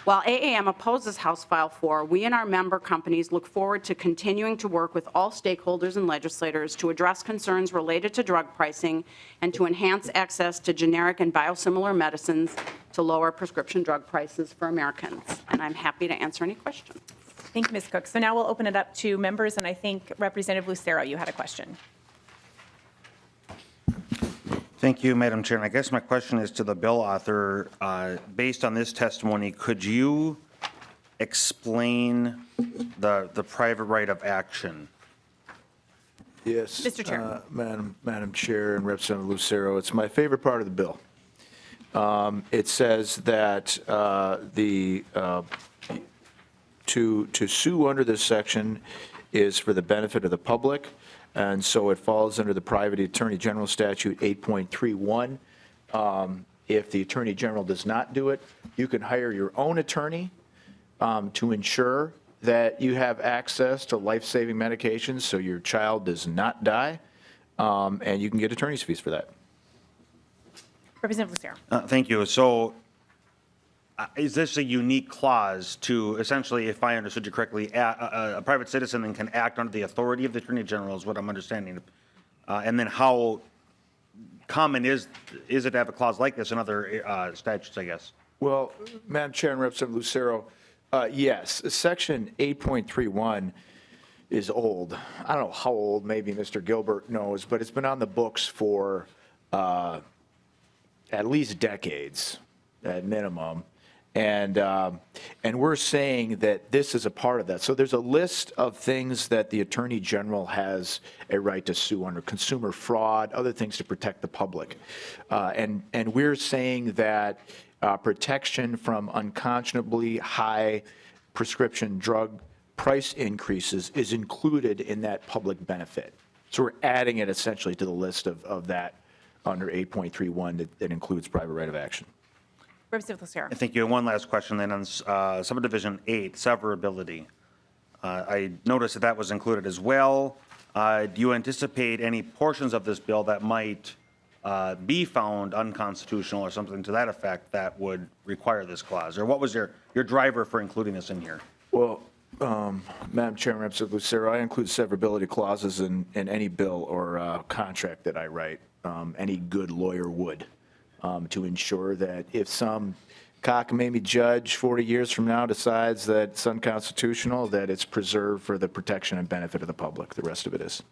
While AAM opposes House File 4, we and our member companies look forward to continuing to work with all stakeholders and legislators to address concerns related to drug pricing and to enhance access to generic and biosimilar medicines to lower prescription drug prices for Americans. And I'm happy to answer any questions. Thank you, Ms. Cook. So now we'll open it up to members, and I think Representative Lucero, you had a question. Thank you, Madam Chair. And I guess my question is to the bill author. Based on this testimony, could you explain the private right of action? Yes. Mr. Chair. Madam Chair and Representative Lucero, it's my favorite part of the bill. It says that to sue under this section is for the benefit of the public, and so it falls under the Private Attorney General Statute 8.31. If the Attorney General does not do it, you can hire your own attorney to ensure that you have access to life-saving medications so your child does not die, and you can get attorney's fees for that. Representative Lucero. Thank you. So is this a unique clause to essentially, if I understood you correctly, a private citizen then can act under the authority of the Attorney General is what I'm understanding. And then how common is it to have a clause like this in other statutes, I guess? Well, Madam Chair and Representative Lucero, yes, Section 8.31 is old. I don't know how old, maybe Mr. Gilbert knows, but it's been on the books for at least decades at minimum. And we're saying that this is a part of that. So there's a list of things that the Attorney General has a right to sue under: consumer fraud, other things to protect the public. And we're saying that protection from unconscionably high prescription drug price increases is included in that public benefit. So we're adding it essentially to the list of that under 8.31 that includes private right of action. Representative Lucero. Thank you. And one last question then on subdivision 8, severability. I noticed that was included as well. Do you anticipate any portions of this bill that might be found unconstitutional or something to that effect that would require this clause? Or what was your driver for including this in here? Well, Madam Chairman, Representative Lucero, I include severability clauses in any bill or contract that I write. Any good lawyer would, to ensure that if some cockamamie judge 40 years from now decides that it's unconstitutional, that it's preserved for the protection and benefit of the public. The rest of it is.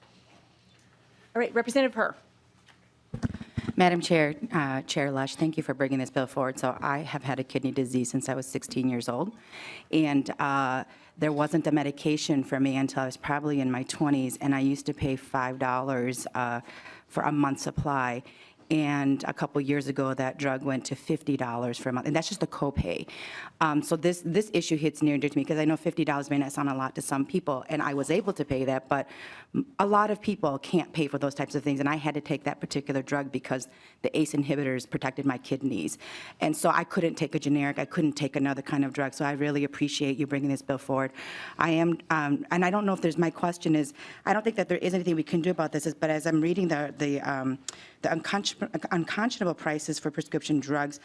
All right, Representative Herr. Madam Chair, Chair Lesch, thank you for bringing this bill forward. So I have had a kidney disease since I was 16 years old, and there wasn't a medication for me until I was probably in my 20s, and I used to pay $5 for a month's supply. And a couple years ago, that drug went to $50 for a month, and that's just the copay. So this issue hits near and dear to me because I know $50 may not sound a lot to some people, and I was able to pay that, but a lot of people can't pay for those types of things, and I had to take that particular drug because the ACE inhibitors protected my kidneys. And so I couldn't take a generic, I couldn't take another kind of drug, so I really appreciate you bringing this bill forward. I am, and I don't know if there's, my question is, I don't think that there is anything we can do about this, but as I'm reading the unconscionable prices for prescription drugs,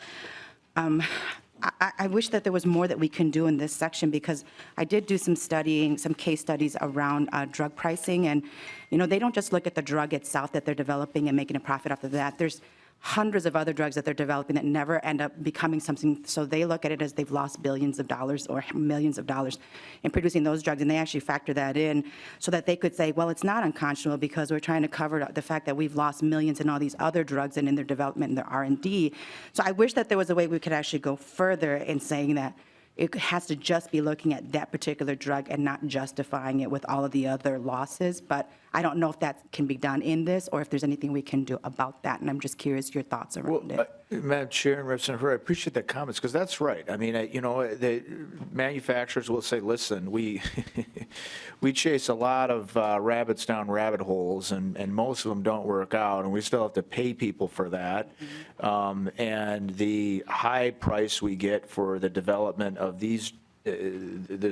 I wish that there was more that we can do in this section, because I did do some studying, some case studies around drug pricing, and they don't just look at the drug itself that they're developing and making a profit off of that. There's hundreds of other drugs that they're developing that never end up becoming something. So they look at it as they've lost billions of dollars or millions of dollars in producing those drugs, and they actually factor that in so that they could say, well, it's not unconscionable because we're trying to cover the fact that we've lost millions in all these other drugs and in their development and their R&D. So I wish that there was a way we could actually go further in saying that it has to just be looking at that particular drug and not justifying it with all of the other losses. But I don't know if that can be done in this or if there's anything we can do about that. And I'm just curious your thoughts around it. Madam Chair and Representative Herr, I appreciate that comments, because that's right. I mean, the manufacturers will say, listen, we chase a lot of rabbits down rabbit holes, and most of them don't work out, and we still have to pay people for that. And the high price we get for the development of this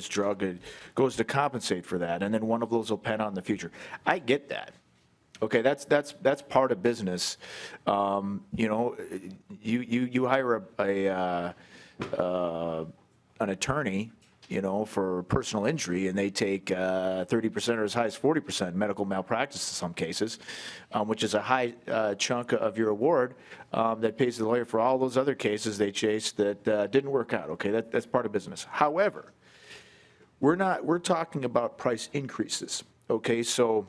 drug goes to compensate for that, and then one of those will pen out in the future. I get that. Okay, that's part of business. You hire an attorney, for personal injury, and they take 30% or as high as 40% medical malpractice in some cases, which is a high chunk of your award that pays the lawyer for all those other cases they chased that didn't work out. Okay, that's part of business. However, we're talking about price increases. Okay, so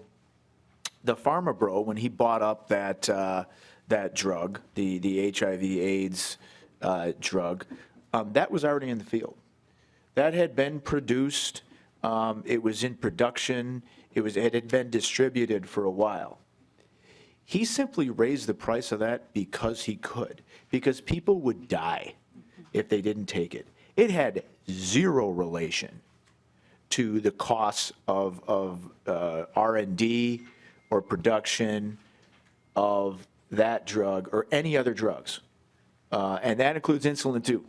the Pharma Bro, when he bought up that drug, the HIV/AIDS drug, that was already in the field. That had been produced. It was in production. It had been distributed for a while. He simply raised the price of that because he could, because people would die if they didn't take it. It had zero relation to the costs of R&D or production of that drug or any other drugs. And that includes insulin too.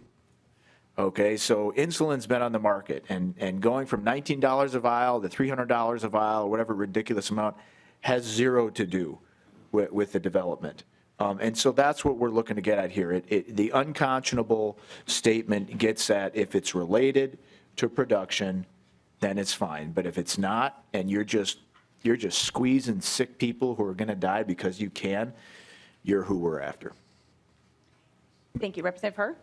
Okay, so insulin's been on the market, and going from $19 a vial to $300 a vial or whatever ridiculous amount has zero to do with the development. And so that's what we're looking to get at here. The unconscionable statement gets at if it's related to production, then it's fine. But if it's not, and you're just squeezing sick people who are going to die because you can, you're who we're after. Thank you. Representative Herr.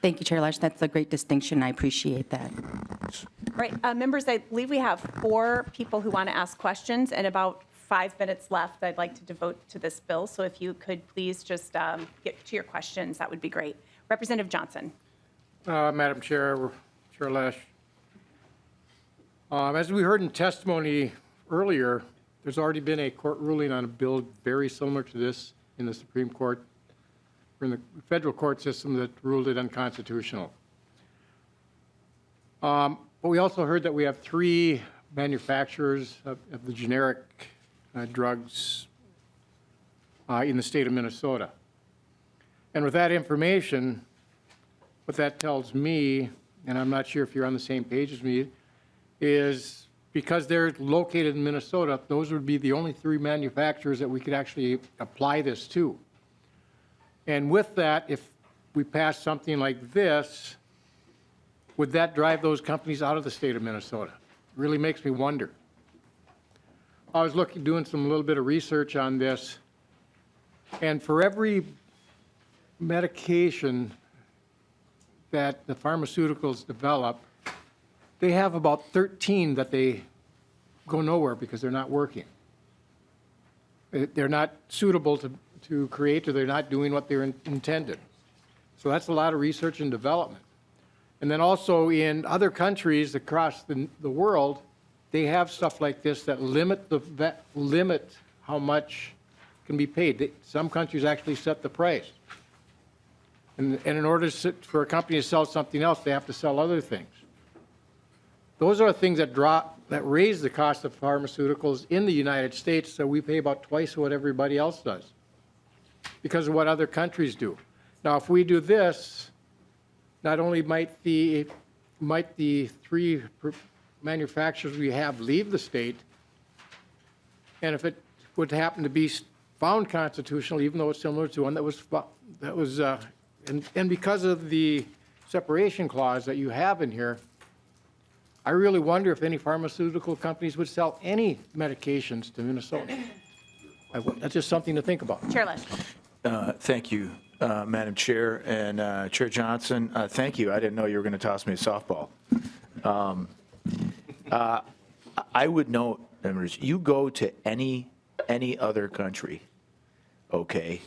Thank you, Chair Lesch. That's a great distinction. I appreciate that. All right, members, I believe we have 4 people who want to ask questions and about 5 minutes left I'd like to devote to this bill, so if you could please just get to your questions, that would be great. Representative Johnson. Madam Chair, Chair Lesch. As we heard in testimony earlier, there's already been a court ruling on a bill very similar to this in the Supreme Court, or in the federal court system, that ruled it unconstitutional. But we also heard that we have 3 manufacturers of the generic drugs in the state of Minnesota. And with that information, what that tells me, and I'm not sure if you're on the same page as me, is because they're located in Minnesota, those would be the only 3 manufacturers that we could actually apply this to. And with that, if we pass something like this, would that drive those companies out of the state of Minnesota? It really makes me wonder. I was doing some little bit of research on this, and for every medication that the pharmaceuticals develop, they have about 13 that they go nowhere because they're not working. They're not suitable to create, or they're not doing what they're intended. So that's a lot of research and development. And then also in other countries across the world, they have stuff like this that limit how much can be paid. Some countries actually set the price. And in order for a company to sell something else, they have to sell other things. Those are things that raise the cost of pharmaceuticals in the United States, so we pay about twice what everybody else does because of what other countries do. Now, if we do this, not only might the 3 manufacturers we have leave the state, and if it would happen to be found constitutional, even though it's similar to one that was and because of the separation clause that you have in here, I really wonder if any pharmaceutical companies would sell any medications to Minnesota. That's just something to think about. Chair Lesch. Thank you, Madam Chair, and Chair Johnson, thank you. I didn't know you were going to toss me a softball. I would note, members, you go to any other country, okay,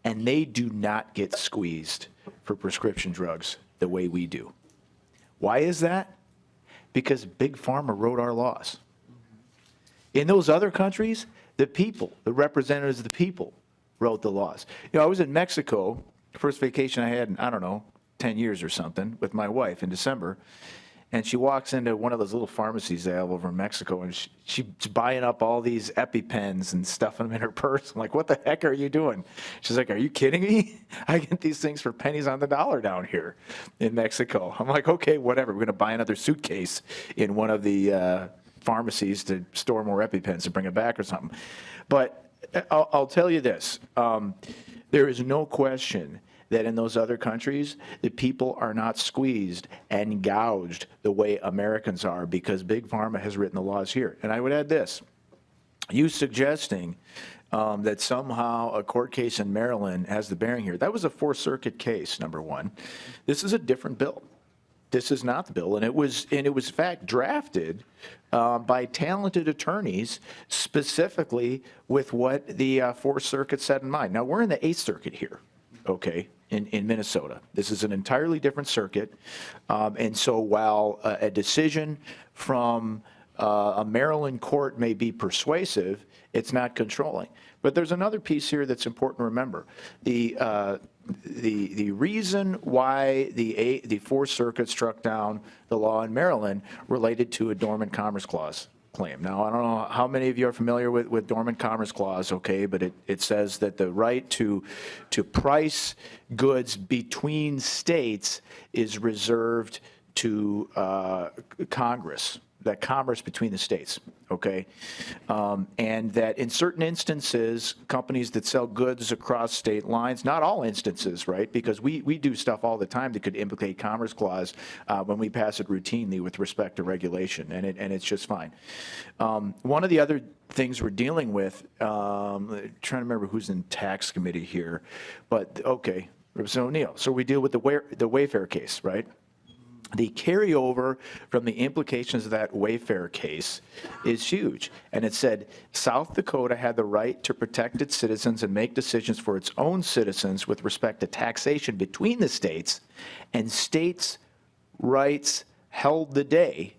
and they do not get squeezed for prescription drugs the way we do. Why is that? Because Big Pharma wrote our laws. In those other countries, the people, the representatives of the people, wrote the laws. You know, I was in Mexico, first vacation I had in, I don't know, 10 years or something, with my wife in December, and she walks into one of those little pharmacies they have over in Mexico, and she's buying up all these EpiPens and stuffing them in her purse. I'm like, what the heck are you doing? She's like, are you kidding me? I get these things for pennies on the dollar down here in Mexico. I'm like, okay, whatever. We're going to buy another suitcase in one of the pharmacies to store more EpiPens and bring it back or something. But I'll tell you this. There is no question that in those other countries, the people are not squeezed and gouged the way Americans are because Big Pharma has written the laws here. And I would add this. You suggesting that somehow a court case in Maryland has the bearing here. That was a Fourth Circuit case, number one. This is a different bill. This is not the bill, and it was in fact drafted by talented attorneys specifically with what the Fourth Circuit said in mind. Now, we're in the Eighth Circuit here, okay, in Minnesota. This is an entirely different circuit, and so while a decision from a Maryland court may be persuasive, it's not controlling. But there's another piece here that's important to remember. The reason why the Fourth Circuit struck down the law in Maryland related to a dormant commerce clause claim. Now, I don't know how many of you are familiar with dormant commerce clause, okay, but it says that the right to price goods between states is reserved to Congress, that commerce between the states, okay? And that in certain instances, companies that sell goods across state lines, not all instances, right? Because we do stuff all the time that could implicate Commerce Clause when we pass it routinely with respect to regulation, and it's just fine. One of the other things we're dealing with, trying to remember who's in tax committee here, but okay, Representative O'Neill. So we deal with the Wayfair case, right? the carryover from the implications of that Wayfair case is huge. And it said, South Dakota had the right to protect its citizens and make decisions for its own citizens with respect to taxation between the states, and states' rights held the day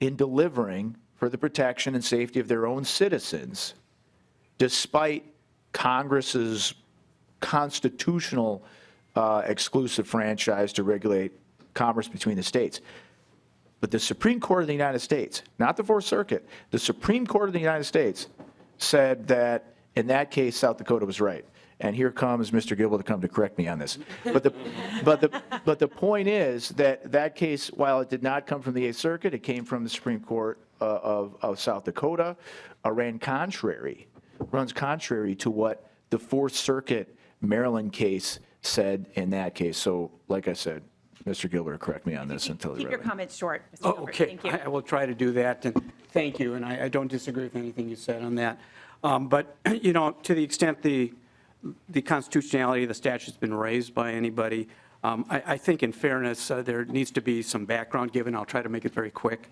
in delivering for the protection and safety of their own citizens, despite Congress's constitutional exclusive franchise to regulate commerce between the states. But the Supreme Court of the United States, not the Fourth Circuit, the Supreme Court of the United States said that in that case, South Dakota was right. And here comes Mr. Gilbert to come to correct me on this. But the point is that that case, while it did not come from the Eighth Circuit, it came from the Supreme Court of South Dakota, runs contrary to what the Fourth Circuit Maryland case said in that case. So, like I said, Mr. Gilbert, correct me on this until Keep you're your ready. comments short, Mr. Oh, Gilbert. okay. Thank you. I will try to do that, and thank you, and I don't disagree with anything you said on that. But, you know, to the extent the constitutionality of the statute's been raised by anybody, I think in fairness, there needs to be some background given. I'll try to make it very quick.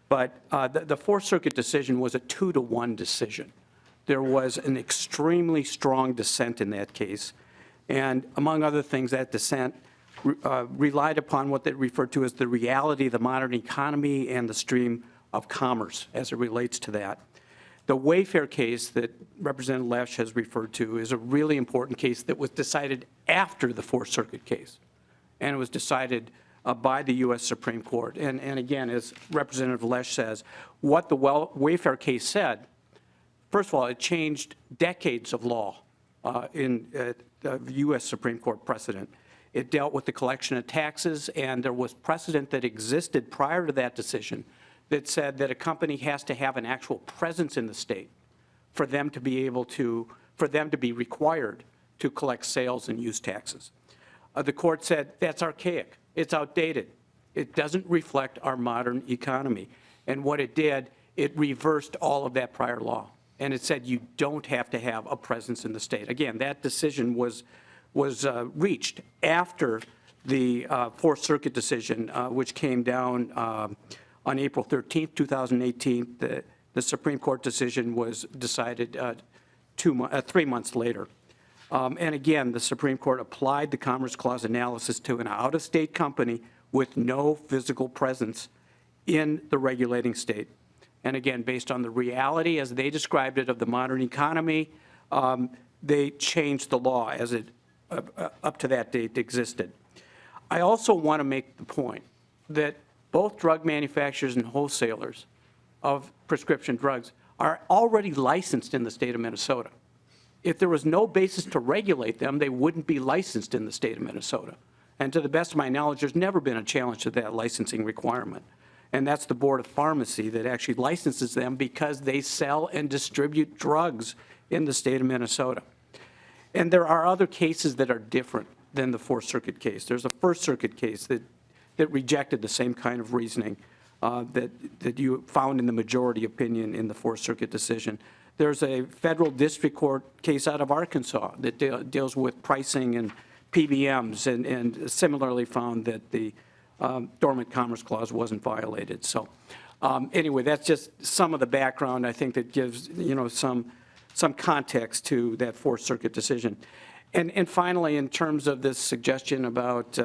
But the Fourth Circuit decision was a 2-to-1 decision. There was an extremely strong dissent in that case. And among other things, that dissent relied upon what they referred to as the reality of the modern economy and the stream of commerce as it relates to that. The Wayfair case that Representative Lesch has referred to is a really important case that was decided after the Fourth Circuit case. And it was decided by the U.S. Supreme Court. And again, as Representative Lesch says, what the Wayfair case said, first of all, it changed decades of law in the U.S. Supreme Court precedent. It dealt with the collection of taxes, and there was precedent that existed prior to that decision that said that a company has to have an actual presence in the state for them to be able to, for them to be required to collect sales and use taxes. The court said that's archaic, it's outdated, it doesn't reflect our modern economy. And what it did, it reversed all of that prior law. And it said you don't have to have a presence in the state. Again, that decision was reached after the Fourth Circuit decision, which came down on April 13th, 2018. The Supreme Court decision was decided 3 months later. And again, the Supreme Court applied the Commerce Clause analysis to an out-of-state company with no physical presence in the regulating state. And again, based on the reality as they described it of the modern economy, they changed the law as it up to that date existed. I also want to make the point that both drug manufacturers and wholesalers of prescription drugs are already licensed in the state of Minnesota. If there was no basis to regulate them, they wouldn't be licensed in the state of Minnesota. And to the best of my knowledge, there's never been a challenge to that licensing requirement. And that's the Board of Pharmacy that actually licenses them because they sell and distribute drugs in the state of Minnesota. And there are other cases that are different than the Fourth Circuit case. There's a First Circuit case that rejected the same kind of reasoning that you found in the majority opinion in the Fourth Circuit decision. There's a federal district court case out of Arkansas that deals with pricing and PBMs and similarly found that the Dormant Commerce Clause wasn't violated. So anyway, that's just some of the background I think that gives, you know, some context to that Fourth Circuit decision. And finally, in terms of this suggestion about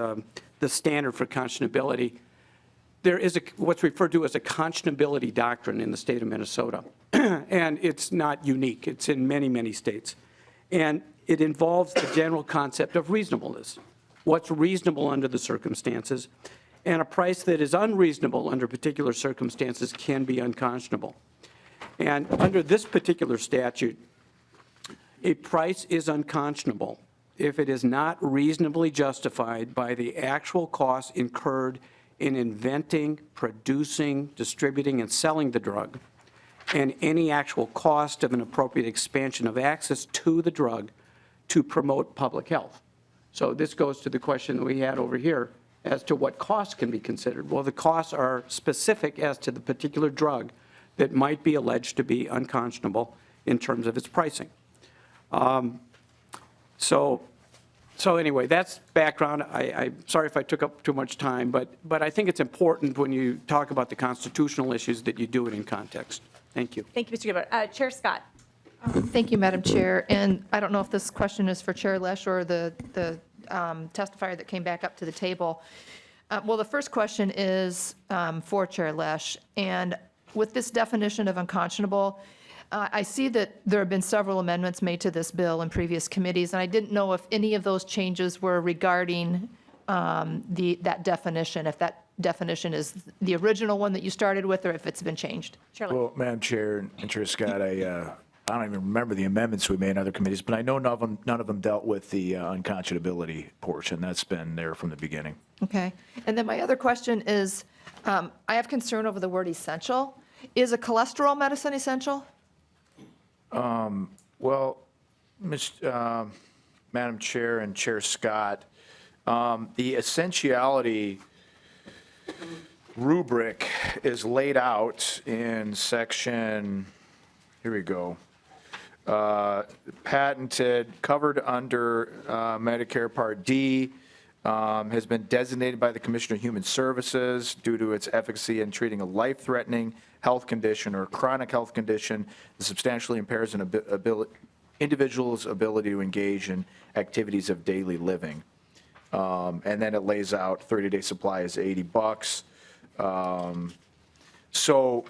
the standard for conscionability, there is what's referred to as a conscionability doctrine in the state of Minnesota. And it's not unique. It's in many, many states. And it involves the general concept of reasonableness. What's reasonable under the circumstances, and a price that is unreasonable under particular circumstances can be unconscionable. And under this particular statute, a price is unconscionable if it is not reasonably justified by the actual costs incurred in inventing, producing, distributing, and selling the drug, and any actual cost of an appropriate expansion of access to the drug to promote public health. So this goes to the question that we had over here as to what costs can be considered. Well, the costs are specific as to the particular drug that might be alleged to be unconscionable in terms of its pricing. So So anyway, that's background. I'm sorry if I took up too much time, but I think it's important when you talk about the constitutional issues that you do it in context. Thank you. Thank you, Mr. Gilbert. Chair Scott. Thank you, Madam Chair. And I don't know if this question is for Chair Lesch or the testifier that came back up to the table. Well, the first question is for Chair Lesch. And with this definition of unconscionable, I see that there have been several amendments made to this bill in previous committees, and I didn't know if any of those changes were regarding that definition, if that definition is the original one that you started with, or if it's been changed. Well, Madam Chair and Chair Scott, I don't even remember the amendments we made in other committees, but I know none of them dealt with the unconscionability portion. That's been there from the beginning. Okay. And then my other question is, I have concern over the word essential. Is a cholesterol medicine essential? Well, Madam Chair and Chair Scott, the essentiality rubric is laid out in section, here we go, patented, covered under Medicare Part D, has been designated by the Commissioner of Human Services due to its efficacy in treating a life-threatening health condition or chronic health condition that substantially impairs an individual's ability to engage in activities of daily living. And then it lays out 30-day supply is $80. So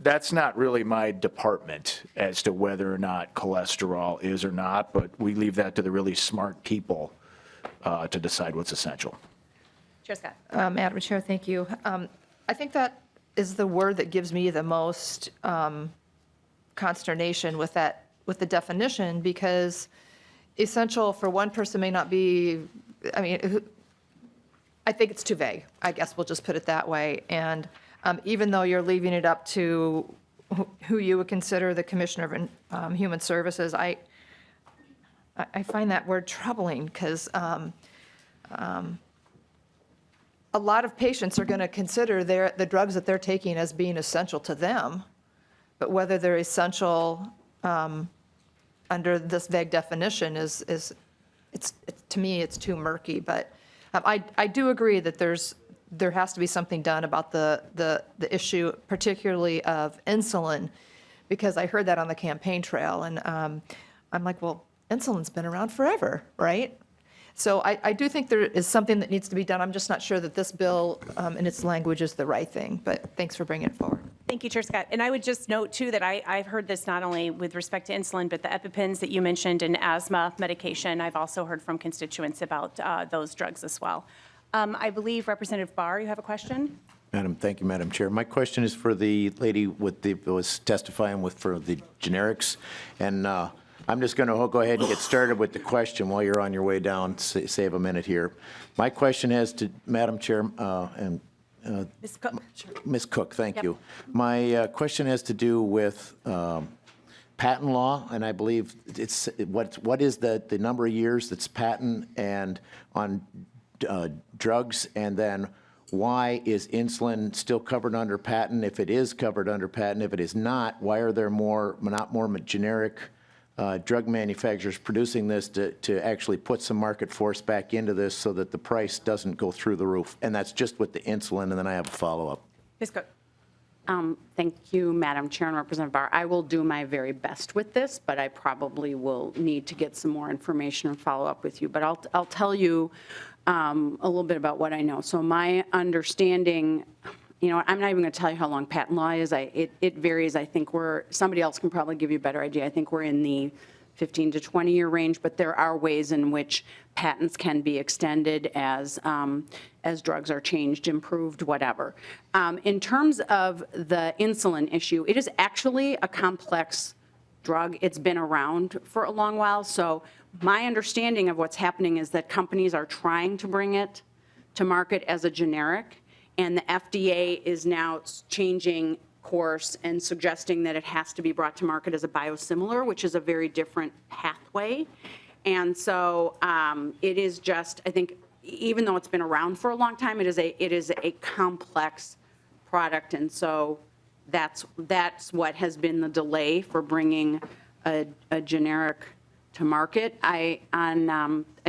that's not really my department as to whether or not cholesterol is or not, but we leave that to the really smart people to decide what's essential. Chair Scott. Madam Chair, thank you. I think that is the word that gives me the most consternation with the definition, because essential for one person may not be, I mean, I think it's too vague. I guess we'll just put it that way. And even though you're leaving it up to who you would consider the Commissioner of Human Services, I find that word troubling, because a lot of patients are going to consider the drugs that they're taking as being essential to them, but whether they're essential under this vague definition is to me, it's too murky. But I do agree that there has to be something done about the issue, particularly of insulin, because I heard that on the campaign trail, and I'm like, well, insulin's been around forever, right? So I do think there is something that needs to be done. I'm just not sure that this bill in its language is the right thing, but thanks for bringing it forward. Thank you, Chair Scott. And I would just note, too, that I've heard this not only with respect to insulin, but the EpiPens that you mentioned and asthma medication. I've also heard from constituents about those drugs as well. I believe Representative Barr, you have a question? Thank you, Madam Chair. My question is for the lady was testifying for the generics, and I'm just going to go ahead and get started with the question while you're on your way down. Save a minute here. My question is to Madam Chair and Ms. Cook. Ms. Cook. Thank you. My question has to do with patent law, and I believe it's what is the number of years that's patent and on drugs, and then why is insulin still covered under patent? If it is covered under patent, if it is not, why are there not more generic drug manufacturers producing this to actually put some market force back into this so that the price doesn't go through the roof? And that's just with the insulin, and then I have a follow-up. Ms. Cook. Thank you, Madam Chair and Representative Barr. I will do my very best with this, but I probably will need to get some more information and follow up with you. But I'll tell you a little bit about what I know. So my understanding, I'm not even going to tell you how long patent law is. It varies. I think somebody else can probably give you a better idea. I think we're in the 15 to 20-year range, but there are ways in which patents can be extended as drugs are changed, improved, whatever. In terms of the insulin issue, it is actually a complex drug. It's been around for a long while. So my understanding of what's happening is that companies are trying to bring it to market as a generic, and the FDA is now changing course and suggesting that it has to be brought to market as a biosimilar, which is a very different pathway. And so it is just, I think, even though it's been around for a long time, it is a complex product. And so that's what has been the delay for bringing a generic to market.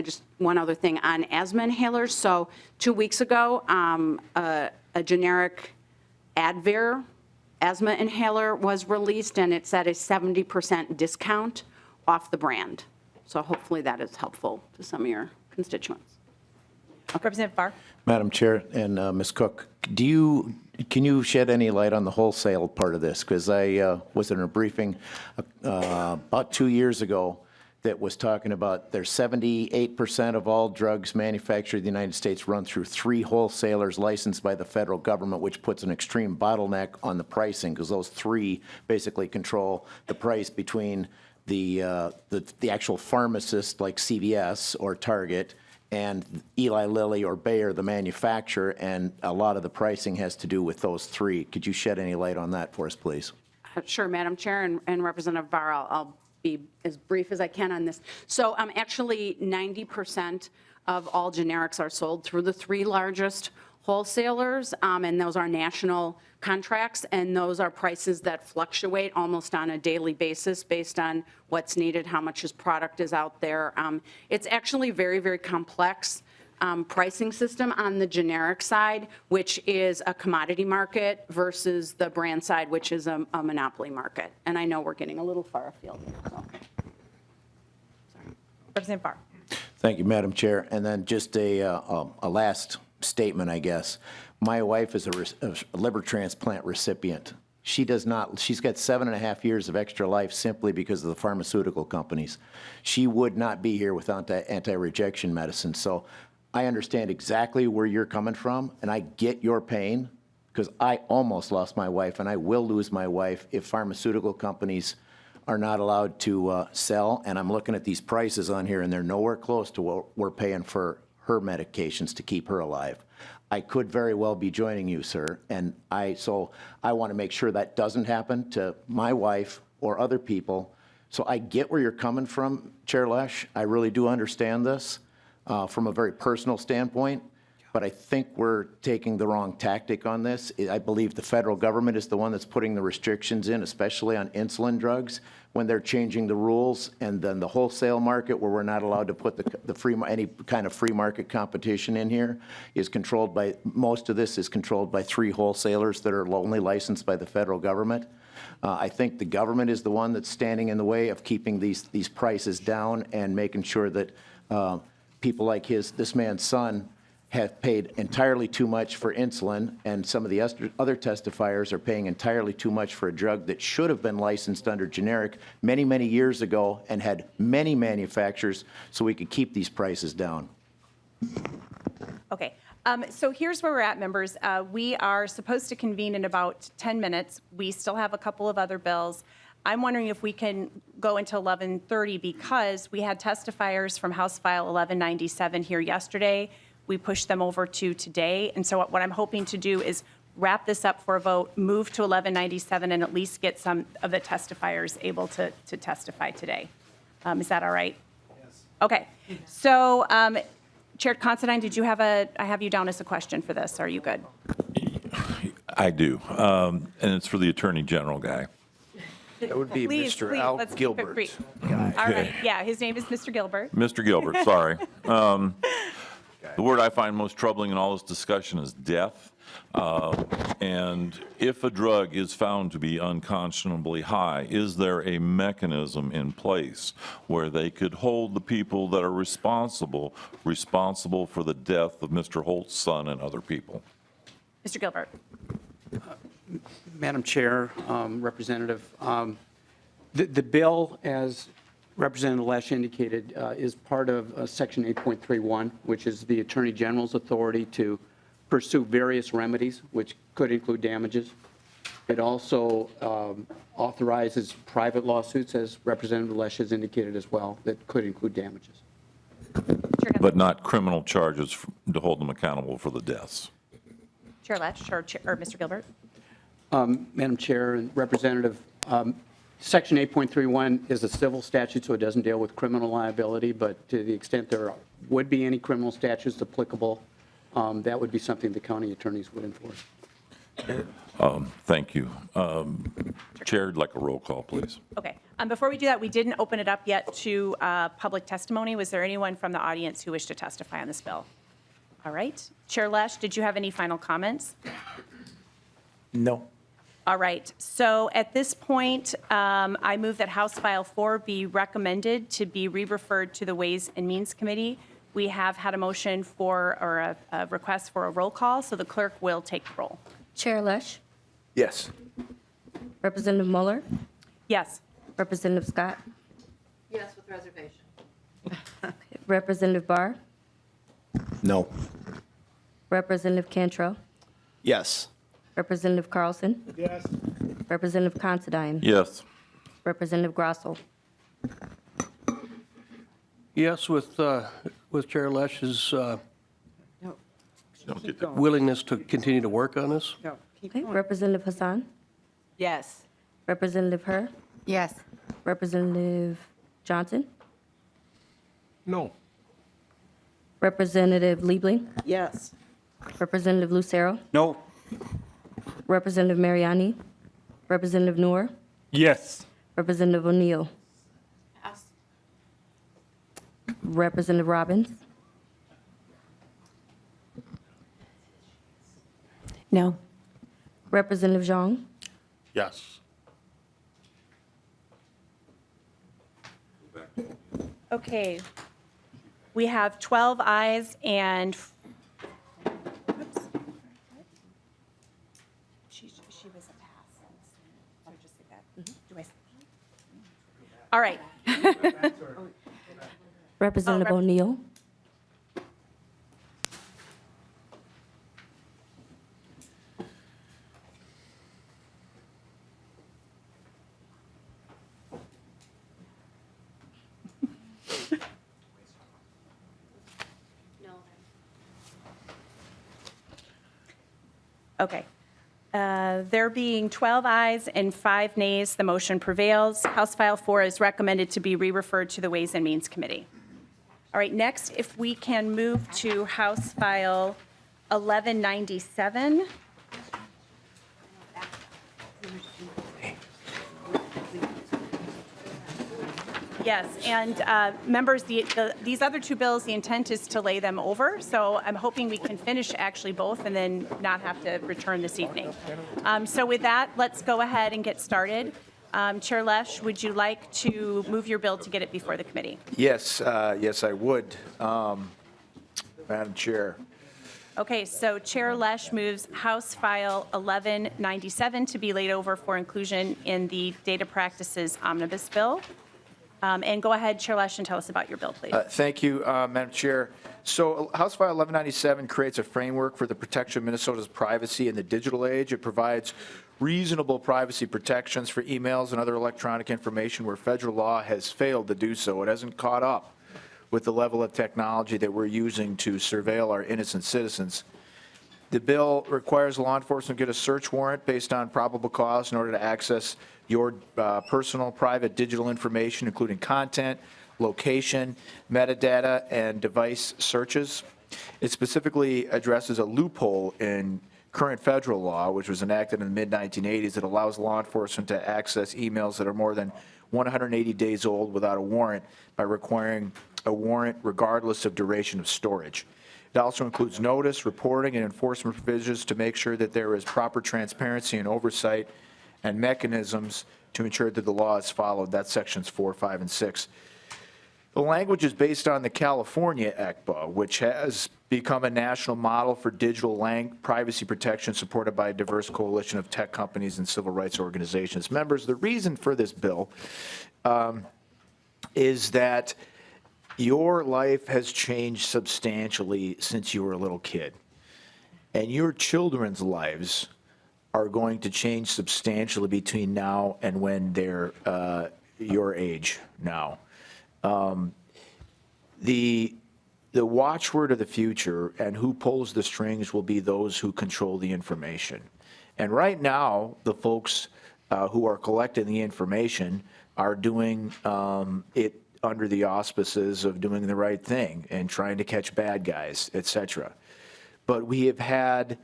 Just one other thing on asthma inhalers. So 2 weeks ago, a generic Advair asthma inhaler was released, and it's at a 70% discount off the brand. So hopefully that is helpful to some of your constituents. Representative Barr? Madam Chair and Ms. Cook, can you shed any light on the wholesale part of this? Because I was in a briefing about 2 years ago that was talking about there's 78% of all drugs manufactured in the United States run through 3 wholesalers licensed by the federal government, which puts an extreme bottleneck on the pricing because those 3 basically control the price between the actual pharmacist like CVS or Target and Eli Lilly or Bayer, the manufacturer, and a lot of the pricing has to do with those 3. Could you shed any light on that for us, please? Sure, Madam Chair and Representative Barr, I'll be as brief as I can on this. So actually 90% of all generics are sold through the 3 largest wholesalers, and those are national contracts, and those are prices that fluctuate almost on a daily basis based on what's needed, how much his product is out there. It's actually very, very complex pricing system on the generic side, which is a commodity market, versus the brand side, which is a monopoly market. And I know we're getting a little far afield. So. Representative Barr? Thank you, Madam Chair. And then just a last statement, I guess. My wife is a liver transplant recipient. She does not, she's got 7.5 years of extra life simply because of the pharmaceutical companies. She would not be here without anti-rejection medicine. So I understand exactly where you're coming from, and I get your pain because I almost lost my wife, and I will lose my wife if pharmaceutical companies are not allowed to sell. And I'm looking at these prices on here, and they're nowhere close to what we're paying for her medications to keep her alive. I could very well be joining you, sir, and so I want to make sure that doesn't happen to my wife or other people. So I get where you're coming from, Chair Lesch. I really do understand this from a very personal standpoint, but I think we're taking the wrong tactic on this. I believe the federal government is the one that's putting the restrictions in, especially on insulin drugs, when they're changing the rules, and then the wholesale market, where we're not allowed to put any kind of free market competition in here, is controlled by, most of this is controlled by 3 wholesalers that are only licensed by the federal government. I think the government is the one that's standing in the way of keeping these prices down and making sure that people like this man's son have paid entirely too much for insulin, and some of the other testifiers are paying entirely too much for a drug that should have been licensed under generic many, many years ago and had many manufacturers, so we could keep these prices down. Okay. So here's where we're at, members. We are supposed to convene in about 10 minutes. We still have a couple of other bills. I'm wondering if we can go into 11:30 because we had testifiers from House File 1197 here yesterday. We pushed them over to today. And so what I'm hoping to do is wrap this up for a vote, move to 1197, and at least get some of the testifiers able to testify today. Is that all right? Yes. Okay. So, Chair Considine, did you have I have you down as a question for this. Are you good? I do. And it's for the Attorney General guy. That would be Mr. Al let's keep it Gilbert. brief. All right. Yeah, his name is Mr. Gilbert. Mr. Gilbert, sorry. The word I find most troubling in all this discussion is death. And if a drug is found to be unconscionably high, is there a mechanism in place where they could hold the people that are responsible for the death of Mr. Holt's son and other people? Mr. Gilbert. Madam Chair, Representative, the bill, as Representative Lesch indicated, is part of Section 8.31, which is the Attorney General's authority to pursue various remedies, which could include damages. It also authorizes private lawsuits, as Representative Lesch has indicated as well, that could include damages. But not criminal charges to hold them accountable for the deaths. Chair Lesch or Mr. Gilbert. Madam Chair and Representative, Section 8.31 is a civil statute, so it doesn't deal with criminal liability, but to the extent there would be any criminal statutes applicable, that would be something the county attorneys would enforce. Thank you. Chair, I'd like a roll call, please. Okay. Before we do that, we didn't open it up yet to public testimony. Was there anyone from the audience who wished to testify on this bill? All right. Chair Lesch, did you have any final comments? No. All right. So at this point, I move that House File 4 be recommended to be re-referred to the Ways and Means Committee. We have had a motion for, or a request for a roll call, so the clerk will take the roll. Chair Lesch, Yes. Representative Mueller, Yes. Representative Scott, Yes, with reservation. Representative Barr, No. Representative Cantrell, Yes. Representative Carlson, Yes. Representative Considine, Yes. Representative Grossel. Yes, with Chair Lesch's Don't get that. willingness to continue to work on this. Okay, Representative Hassan, Yes. Representative Herr, Yes. Representative Johnson, No. Representative Liebling, Yes. Representative Lucero, No. Representative Mariani, Representative Noor, Yes. Representative O'Neill, Representative Robbins, No. Representative Zhang, Yes. Okay. We have 12 ayes and, oops. She was a pass. So just say that. Do I? All right. Representative O'Neill, Okay. There being 12 ayes and 5 nays, the motion prevails. House File 4 is recommended to be re-referred to the Ways and Means Committee. All right, next, if we can move to House File 1197. Yes, and members, these other two bills, the intent is to lay them over, so I'm hoping we can finish actually both and then not have to return this evening. So with that, let's go ahead and get started. Chair Lesch, would you like to move your bill to get it before the committee? Yes, yes, I would. Madam Chair. Okay, so Chair Lesch moves House File 1197 to be laid over for inclusion in the Data Practices Omnibus Bill. And go ahead, Chair Lesch, and tell us about your bill, please. Thank you, Madam Chair. So House File 1197 creates a framework for the protection of Minnesota's privacy in the digital age. It provides reasonable privacy protections for emails and other electronic information where federal law has failed to do so. It hasn't caught up with the level of technology that we're using to surveil our innocent citizens. The bill requires law enforcement to get a search warrant based on probable cause in order to access your personal, private digital information, including content, location, metadata, and device searches. It specifically addresses a loophole in current federal law, which was enacted in the mid-1980s, that allows law enforcement to access emails that are more than 180 days old without a warrant by requiring a warrant regardless of duration of storage. It also includes notice, reporting, and enforcement provisions to make sure that there is proper transparency and oversight and mechanisms to ensure that the law is followed. That's sections 4, 5, and 6. The language is based on the California ECPA, which has become a national model for digital privacy protection supported by a diverse coalition of tech companies and civil rights organizations. Members, the reason for this bill is that your life has changed substantially since you were a little kid, and your children's lives are going to change substantially between now and when they're your age now. The watchword of the future and who pulls the strings will be those who control the information. And right now, the folks who are collecting the information are doing it under the auspices of doing the right thing and trying to catch bad guys, et cetera. But we have had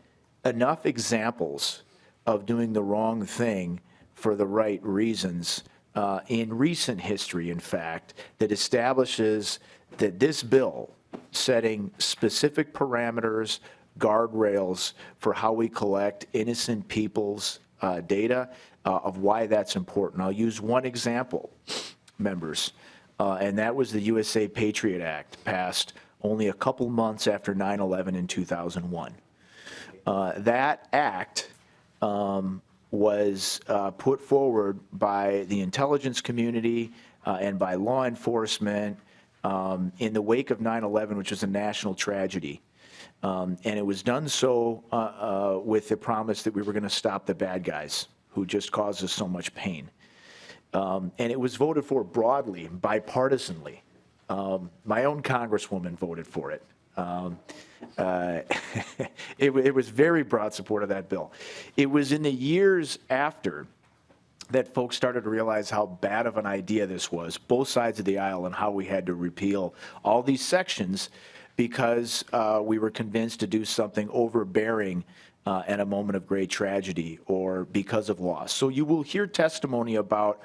enough examples of doing the wrong thing for the right reasons in recent history, in fact, that establishes that this bill setting specific parameters, guardrails for how we collect innocent people's data of why that's important. I'll use one example, members, and that was the USA Patriot Act, passed only a couple months after 9/11 in 2001. That act was put forward by the intelligence community and by law enforcement in the wake of 9/11, which was a national tragedy. And it was done so with the promise that we were going to stop the bad guys who just caused us so much pain. And it was voted for broadly, bipartisanly. My own congresswoman voted for it. It was very broad support of that bill. It was in the years after that folks started to realize how bad of an idea this was, both sides of the aisle, and how we had to repeal all these sections because we were convinced to do something overbearing at a moment of great tragedy or because of loss. So you will hear testimony about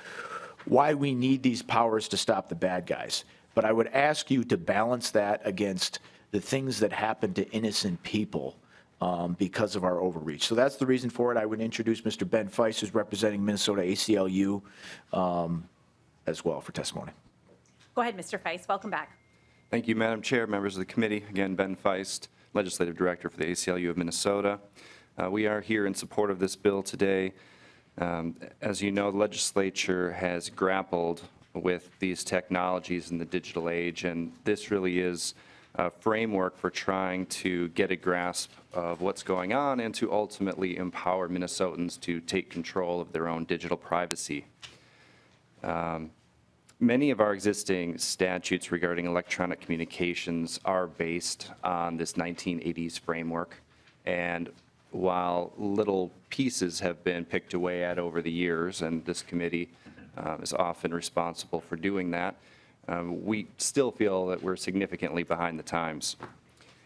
why we need these powers to stop the bad guys. But I would ask you to balance that against the things that happen to innocent people because of our overreach. So that's the reason for it. I would introduce Mr. Ben Feist, who's representing Minnesota ACLU as well for testimony. Go ahead, Mr. Feist. Welcome back. Thank you, Madam Chair, members of the committee. Again, Ben Feist, Legislative Director for the ACLU of Minnesota. We are here in support of this bill today. As you know, the legislature has grappled with these technologies in the digital age, and this really is a framework for trying to get a grasp of what's going on and to ultimately empower Minnesotans to take control of their own digital privacy. Many of our existing statutes regarding electronic communications are based on this 1980s framework, and while little pieces have been picked away at over the years, and this committee is often responsible for doing that, we still feel that we're significantly behind the times.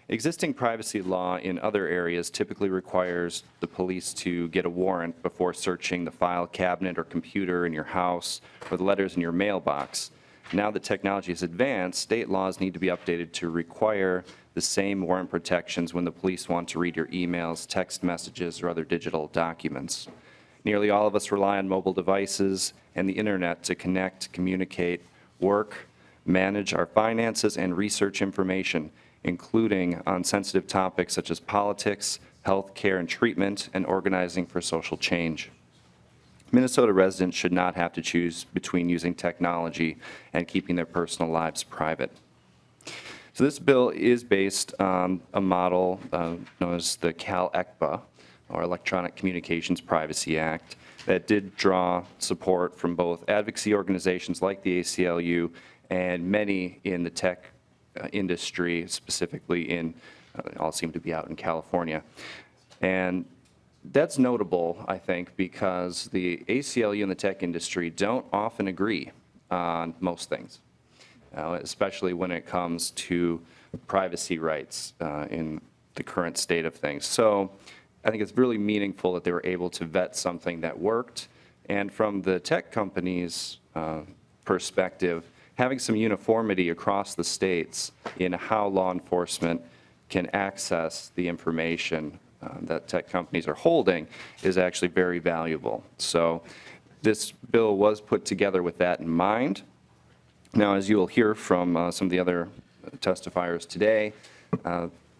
Existing privacy law in other areas typically requires the police to get a warrant before searching the file cabinet or computer in your house or the letters in your mailbox. Now that technology has advanced, state laws need to be updated to require the same warrant protections when the police want to read your emails, text messages, or other digital documents. Nearly all of us rely on mobile devices and the internet to connect, communicate, work, manage our finances, and research information, including on sensitive topics such as politics, health care and treatment, and organizing for social change. Minnesota residents should not have to choose between using technology and keeping their personal lives private. So this bill is based on a model known as the CAL-ECPA, or Electronic Communications Privacy Act, that did draw support from both advocacy organizations like the ACLU and many in the tech industry, specifically all seem to be out in California. And that's notable, I think, because the ACLU and the tech industry don't often agree on most things, especially when it comes to privacy rights in the current state of things. So I think it's really meaningful that they were able to vet something that worked. And from the tech companies' perspective, having some uniformity across the states in how law enforcement can access the information that tech companies are holding is actually very valuable. So this bill was put together with that in mind. Now, as you will hear from some of the other testifiers today,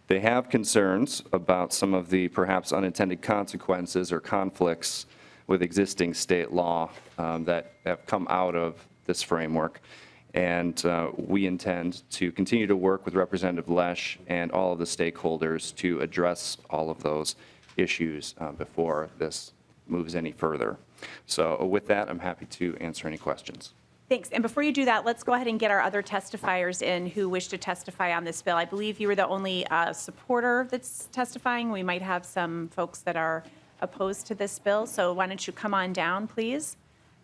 they have concerns about some of the perhaps unintended consequences or conflicts with existing state law that have come out of this framework. And we intend to continue to work with Representative Lesch and all of the stakeholders to address all of those issues before this moves any further. So with that, I'm happy to answer any questions. Thanks. And before you do that, let's go ahead and get our other testifiers in who wish to testify on this bill. I believe you were the only supporter that's testifying. We might have some folks that are opposed to this bill. So why don't you come on down, please?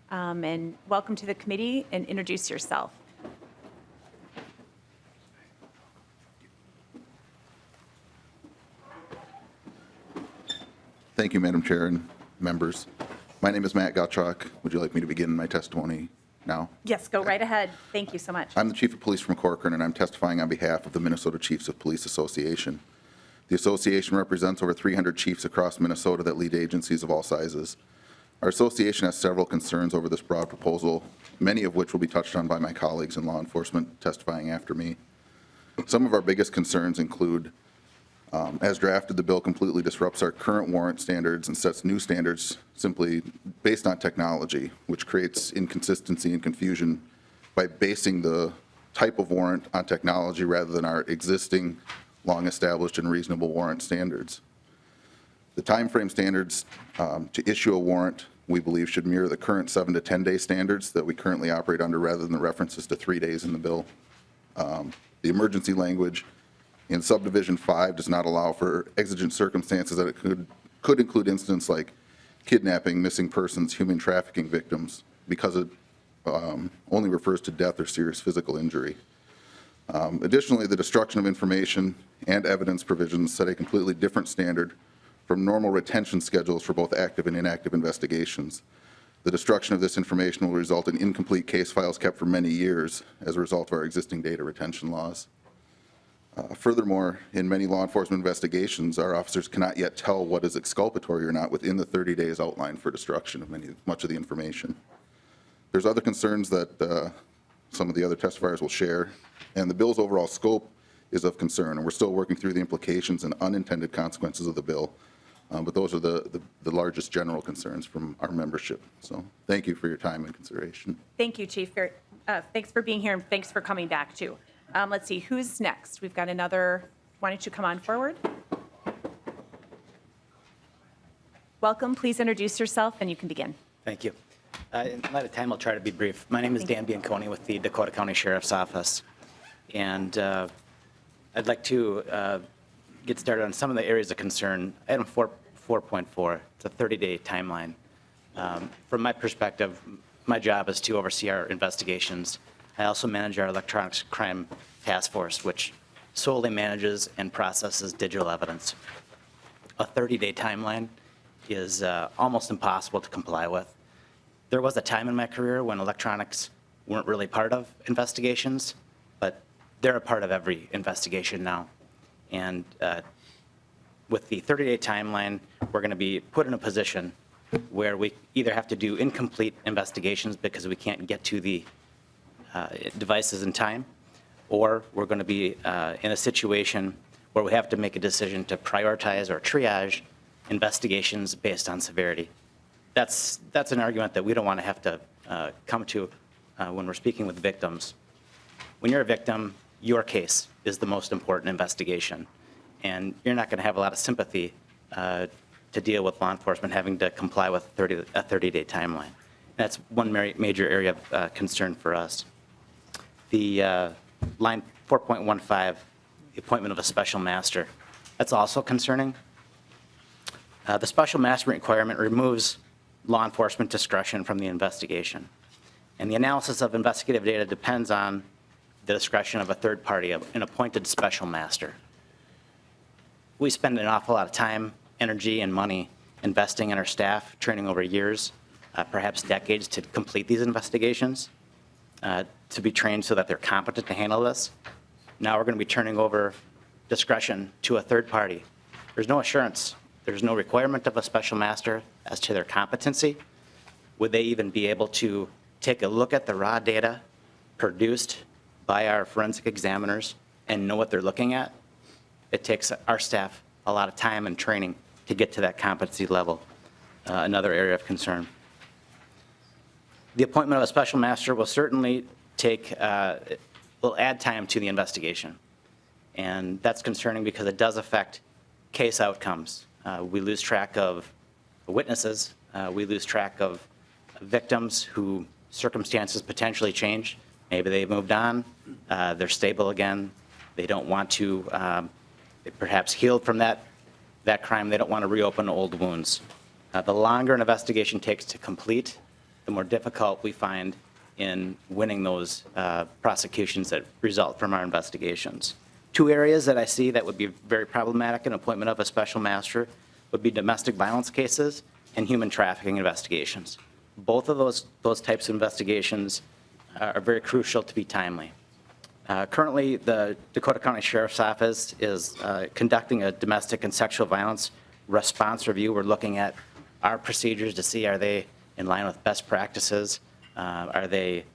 And welcome to the committee and introduce yourself. Thank you, Madam Chair, and members. My name is Matt Gottschalk. Would you like me to begin my testimony now? Yes, go right ahead. Thank you so much. I'm the Chief of Police from Corcoran, and I'm testifying on behalf of the Minnesota Chiefs of Police Association. The association represents over 300 chiefs across Minnesota that lead agencies of all sizes. Our association has several concerns over this broad proposal, many of which will be touched on by my colleagues in law enforcement testifying after me. Some of our biggest concerns include, as drafted, the bill completely disrupts our current warrant standards and sets new standards simply based on technology, which creates inconsistency and confusion by basing the type of warrant on technology rather than our existing long-established and reasonable warrant standards. The timeframe standards to issue a warrant, we believe, should mirror the current 7 to 10 day standards that we currently operate under rather than the references to 3 days in the bill. The emergency language in subdivision 5 does not allow for exigent circumstances that it could include incidents like kidnapping, missing persons, human trafficking victims, because it only refers to death or serious physical injury. Additionally, the destruction of information and evidence provisions set a completely different standard from normal retention schedules for both active and inactive investigations. The destruction of this information will result in incomplete case files kept for many years as a result of our existing data retention laws. Furthermore, in many law enforcement investigations, our officers cannot yet tell what is exculpatory or not within the 30 days outlined for destruction of much of the information. There's other concerns that some of the other testifiers will share, and the bill's overall scope is of concern, and we're still working through the implications and unintended consequences of the bill. But those are the largest general concerns from our membership. So thank you for your time and consideration. Thank you, Chief. Thanks for being here, and thanks for coming back, too. Let's see, who's next? We've got another, why don't you come on forward? Welcome, please introduce yourself, and you can begin. Thank you. In light of time, I'll try to be brief. My name is Dan Bianconi with the Dakota County Sheriff's Office, and I'd like to get started on some of the areas of concern. Item 4.4, it's a 30-day timeline. From my perspective, my job is to oversee our investigations. I also manage our electronics crime task force, which solely manages and processes digital evidence. A 30-day timeline is almost impossible to comply with. There was a time in my career when electronics weren't really part of investigations, but they're a part of every investigation now. And with the 30-day timeline, we're going to be put in a position where we either have to do incomplete investigations because we can't get to the devices in time, or we're going to be in a situation where we have to make a decision to prioritize or triage investigations based on severity. That's an argument that we don't want to have to come to when we're speaking with victims. When you're a victim, your case is the most important investigation, and you're not going to have a lot of sympathy to deal with law enforcement having to comply with a 30-day timeline. That's one major area of concern for us. The line 4.15, the appointment of a special master, that's also concerning. The special master requirement removes law enforcement discretion from the investigation. And the analysis of investigative data depends on the discretion of a third party, an appointed special master. We spend an awful lot of time, energy, and money investing in our staff, training over years, perhaps decades, to complete these investigations, to be trained so that they're competent to handle this. Now we're going to be turning over discretion to a third party. There's no assurance. There's no requirement of a special master as to their competency. Would they even be able to take a look at the raw data produced by our forensic examiners and know what they're looking at? It takes our staff a lot of time and training to get to that competency level, another area of concern. The appointment of a special master will certainly will add time to the investigation. And that's concerning because it does affect case outcomes. We lose track of witnesses. We lose track of victims who circumstances potentially change. Maybe they've moved on. They're stable again. They don't want to, they perhaps healed from that crime. They don't want to reopen old wounds. The longer an investigation takes to complete, the more difficult we find in winning those prosecutions that result from our investigations. Two areas that I see that would be very problematic in appointment of a special master would be domestic violence cases and human trafficking investigations. Both of those types of investigations are very crucial to be timely. Currently, the Dakota County Sheriff's Office is conducting a domestic and sexual violence response review. We're looking at our procedures to see, are they in line with best practices? Are they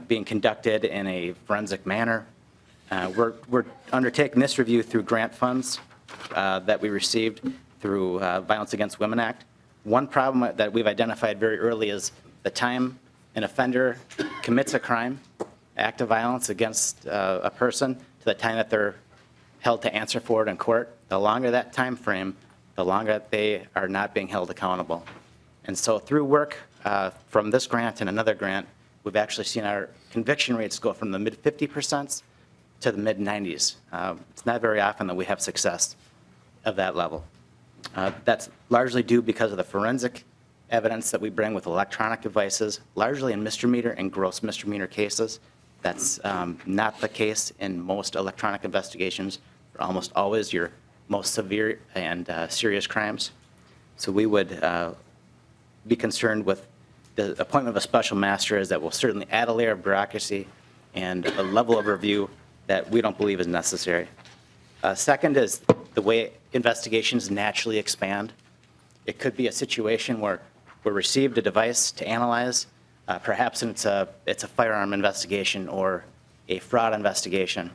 being conducted in a forensic manner? We're undertaking this review through grant funds that we received through Violence Against Women Act. One problem that we've identified very early is the time an offender commits a crime, act of violence against a person, to the time that they're held to answer for it in court. The longer that time frame, the longer that they are not being held accountable. And so through work from this grant and another grant, we've actually seen our conviction rates go from the mid 50% to the mid 90s. It's not very often that we have success of that level. That's largely due because of the forensic evidence that we bring with electronic devices, largely in misdemeanor and gross misdemeanor cases. That's not the case in most electronic investigations. They're almost always your most severe and serious crimes. So we would be concerned with the appointment of a special master, as that will certainly add a layer of bureaucracy and a level of review that we don't believe is necessary. Second is the way investigations naturally expand. It could be a situation where we received a device to analyze, perhaps it's a firearm investigation or a fraud investigation.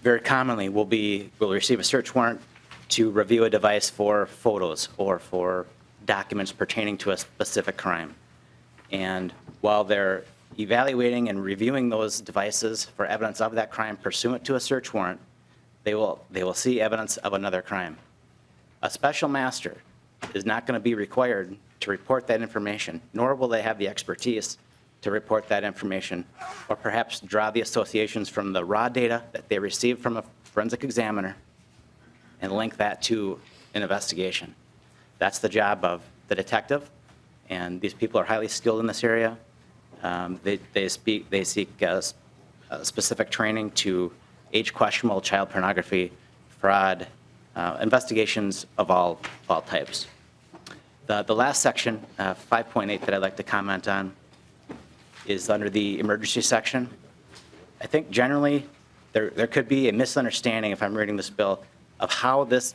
Very commonly, we'll receive a search warrant to review a device for photos or for documents pertaining to a specific crime. And while they're evaluating and reviewing those devices for evidence of that crime pursuant to a search warrant, they will see evidence of another crime. A special master is not going to be required to report that information, nor will they have the expertise to report that information, or perhaps draw the associations from the raw data that they received from a forensic examiner and link that to an investigation. That's the job of the detective, and these people are highly skilled in this area. They seek specific training to age-questionable child pornography, fraud, investigations of all types. The last section, 5.8, that I'd like to comment on is under the emergency section. I think generally there could be a misunderstanding, if I'm reading this bill, of how this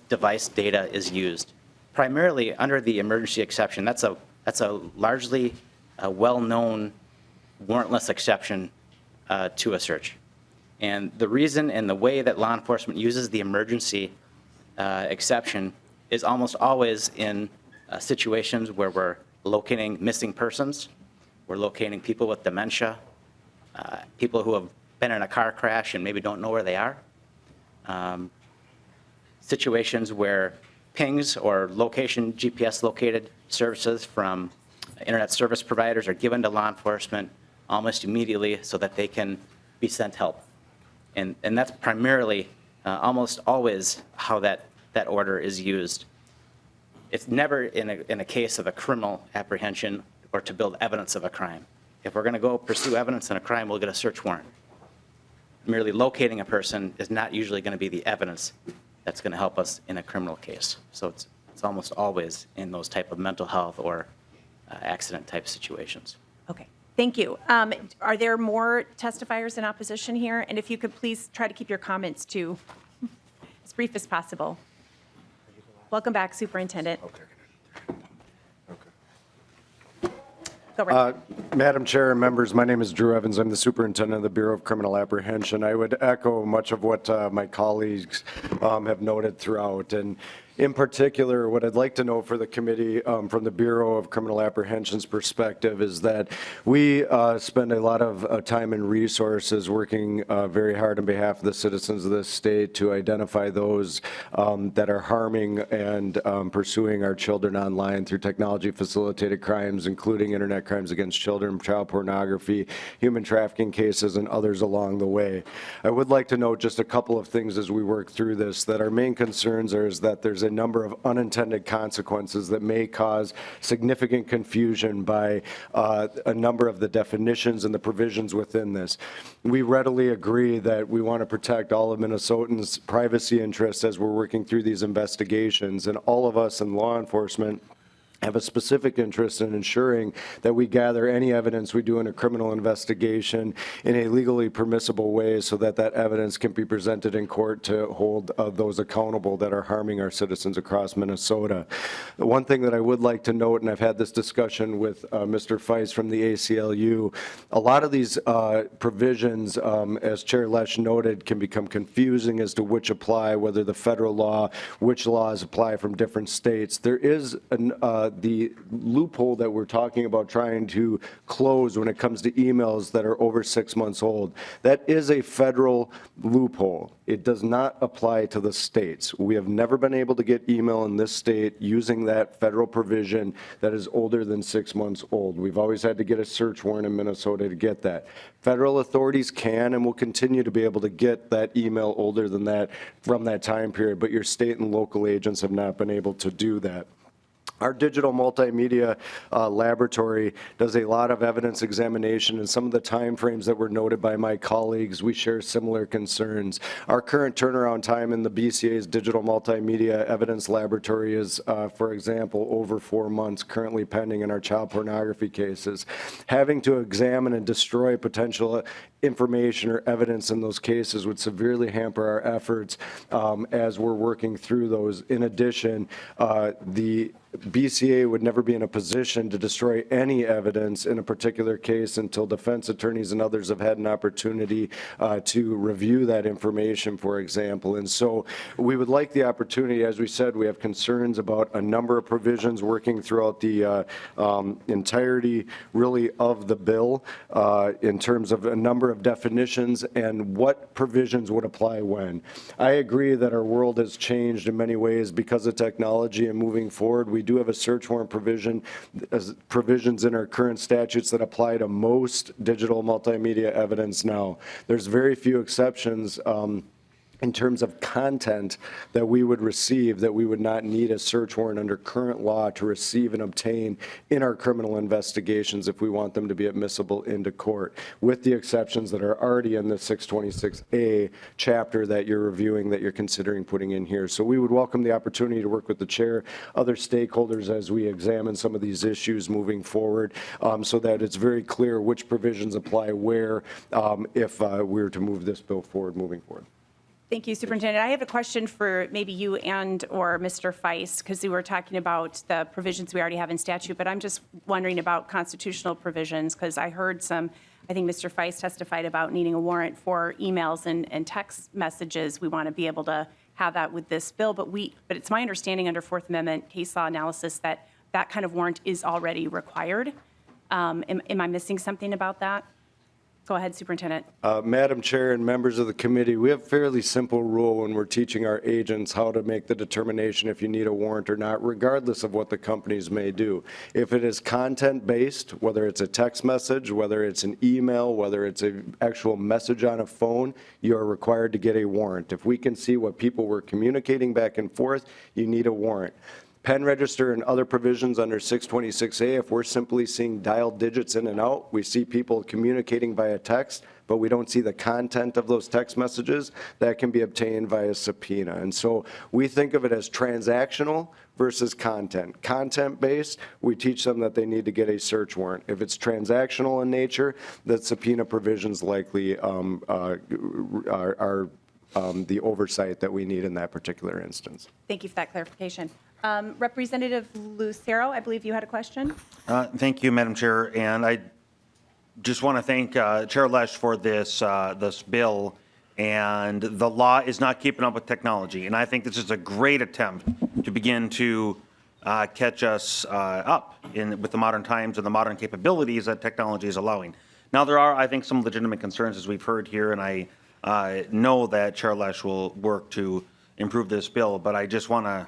device data is used. Primarily under the emergency exception, that's a largely well-known warrantless exception to a search. And the reason and the way that law enforcement uses the emergency exception is almost always in situations where we're locating missing persons, we're locating people with dementia, people who have been in a car crash and maybe don't know where they are, situations where pings or location GPS located services from internet service providers are given to law enforcement almost immediately so that they can be sent help. And that's primarily almost always how that order is used. It's never in a case of a criminal apprehension or to build evidence of a crime. If we're going to go pursue evidence in a crime, we'll get a search warrant. Merely locating a person is not usually going to be the evidence that's going to help us in a criminal case. So it's almost always in those type of mental health or accident type situations. Okay, thank you. Are there more testifiers in opposition here? And if you could please try to keep your comments to as brief as possible. Welcome back, Superintendent. Go right ahead. Madam Chair and members, my name is Drew Evans. I'm the Superintendent of the Bureau of Criminal Apprehension. I would echo much of what my colleagues have noted throughout. And in particular, what I'd like to know for the committee from the Bureau of Criminal Apprehension's perspective is that we spend a lot of time and resources working very hard on behalf of the citizens of this state to identify those that are harming and pursuing our children online through technology-facilitated crimes, including internet crimes against children. children, child pornography, human trafficking cases, and others along the way. I would like to note just a couple of things as we work through this, that our main concerns is that there's a number of unintended consequences that may cause significant confusion by a number of the definitions and the provisions within this. We readily agree that we want to protect all of Minnesotans' privacy interests as we're working through these investigations, and all of us in law enforcement have a specific interest in ensuring that we gather any evidence we do in a criminal investigation in a legally permissible way so that that evidence can be presented in court to hold those accountable that are harming our citizens across Minnesota. The one thing that I would like to note, and I've had this discussion with Mr. Feist from the ACLU, a lot of these provisions, as Chair Lesch noted, can become confusing as to which apply, whether the federal law, which laws apply from different states. There is the loophole that we're talking about trying to close when it comes to emails that are over 6 months old. That is a federal loophole. It does not apply to the states. We have never been able to get email in this state using that federal provision that is older than 6 months old. We've always had to get a search warrant in Minnesota to get that. Federal authorities can and will continue to be able to get that email older than that from that time period, but your state and local agents have not been able to do that. Our digital multimedia laboratory does a lot of evidence examination, and some of the timeframes that were noted by my colleagues, we share similar concerns. Our current turnaround time in the BCA's digital multimedia evidence laboratory is, for example, over 4 months, currently pending in our child pornography cases. Having to examine and destroy potential information or evidence in those cases would severely hamper our efforts as we're working through those. In addition, the BCA would never be in a position to destroy any evidence in a particular case until defense attorneys and others have had an opportunity to review that information, for example. And so we would like the opportunity, as we said, we have concerns about a number of provisions working throughout the entirety, really, of the bill in terms of a number of definitions and what provisions would apply when. I agree that our world has changed in many ways because of technology and moving forward. We do have a search warrant provisions in our current statutes that apply to most digital multimedia evidence now. There's very few exceptions in terms of content that we would receive that we would not need a search warrant under current law to receive and obtain in our criminal investigations if we want them to be admissible into court, with the exceptions that are already in the 626A chapter that you're reviewing, that you're considering putting in here. So we would welcome the opportunity to work with the chair, other stakeholders as we examine some of these issues moving forward so that it's very clear which provisions apply where if we were to move this bill forward moving forward. Thank you, Superintendent. I have a question for maybe you and or Mr. Feist, because we were talking about the provisions we already have in statute, but I'm just wondering about constitutional provisions, because I heard some, I think Mr. Feist testified about needing a warrant for emails and text messages. We want to be able to have that with this bill, but it's my understanding under Fourth Amendment case law analysis that that kind of warrant is already required. Am I missing something about that? Go ahead, Superintendent. Madam Chair and members of the committee, we have a fairly simple rule when we're teaching our agents how to make the determination if you need a warrant or not, regardless of what the companies may do. If it is content-based, whether it's a text message, whether it's an email, whether it's an actual message on a phone, you are required to get a warrant. If we can see what people were communicating back and forth, you need a warrant. Pen register and other provisions under 626A, if we're simply seeing dialed digits in and out, we see people communicating via text, but we don't see the content of those text messages, that can be obtained via subpoena. And so we think of it as transactional versus content. Content-based, we teach them that they need to get a search warrant. If it's transactional in nature, that subpoena provisions likely are the oversight that we need in that particular instance. Thank you for that clarification. Representative Lucero, I believe you had a question. Thank you, Madam Chair, and I just want to thank Chair Lesch for this bill. And the law is not keeping up with technology, and I think this is a great attempt to begin to catch us up with the modern times and the modern capabilities that technology is allowing. Now, there are, I think, some legitimate concerns, as we've heard here, and I know that Chair Lesch will work to improve this bill, but I just want to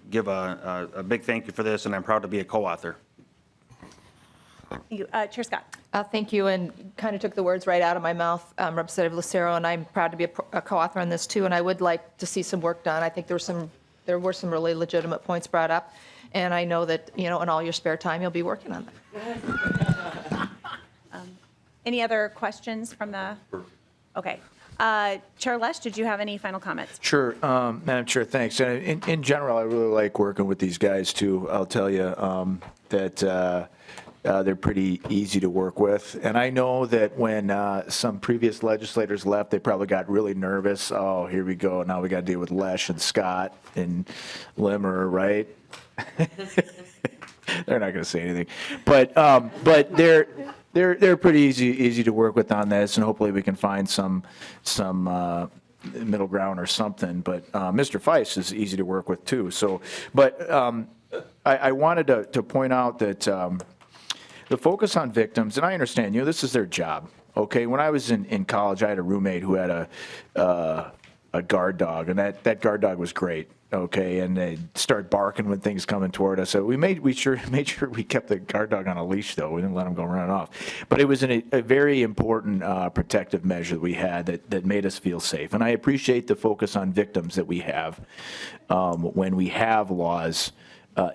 give a big thank you for this, and I'm proud to be a co-author. Chair Scott. Thank you, and kind of took the words right out of my mouth, Representative Lucero, and I'm proud to be a co-author on this too, and I would like to see some work done. I think there were some really legitimate points brought up, and I know that, in all your spare time, you'll be working on that. Any other questions from the? Okay. Chair Lesch, did you have any final comments? Sure, Madam Chair, thanks. And in general, I really like working with these guys too. I'll tell you that they're pretty easy to work with. And I know that when some previous legislators left, they probably got really nervous. Oh, here we go. Now we got to deal with Lesch and Scott and Limmer, right? They're not going to say anything, but they're pretty easy to work with on this, and hopefully we can find some middle ground or something. But Mr. Feist is easy to work with too. So, but I wanted to point out that the focus on victims, and I understand, this is their job. Okay, when I was in college, I had a roommate who had a guard dog, and that guard dog was great. Okay, and they start barking when things coming toward us. So we made sure we kept the guard dog on a leash, though. We didn't let him go running off. But it was a very important protective measure that we had that made us feel safe. And I appreciate the focus on victims that we have when we have laws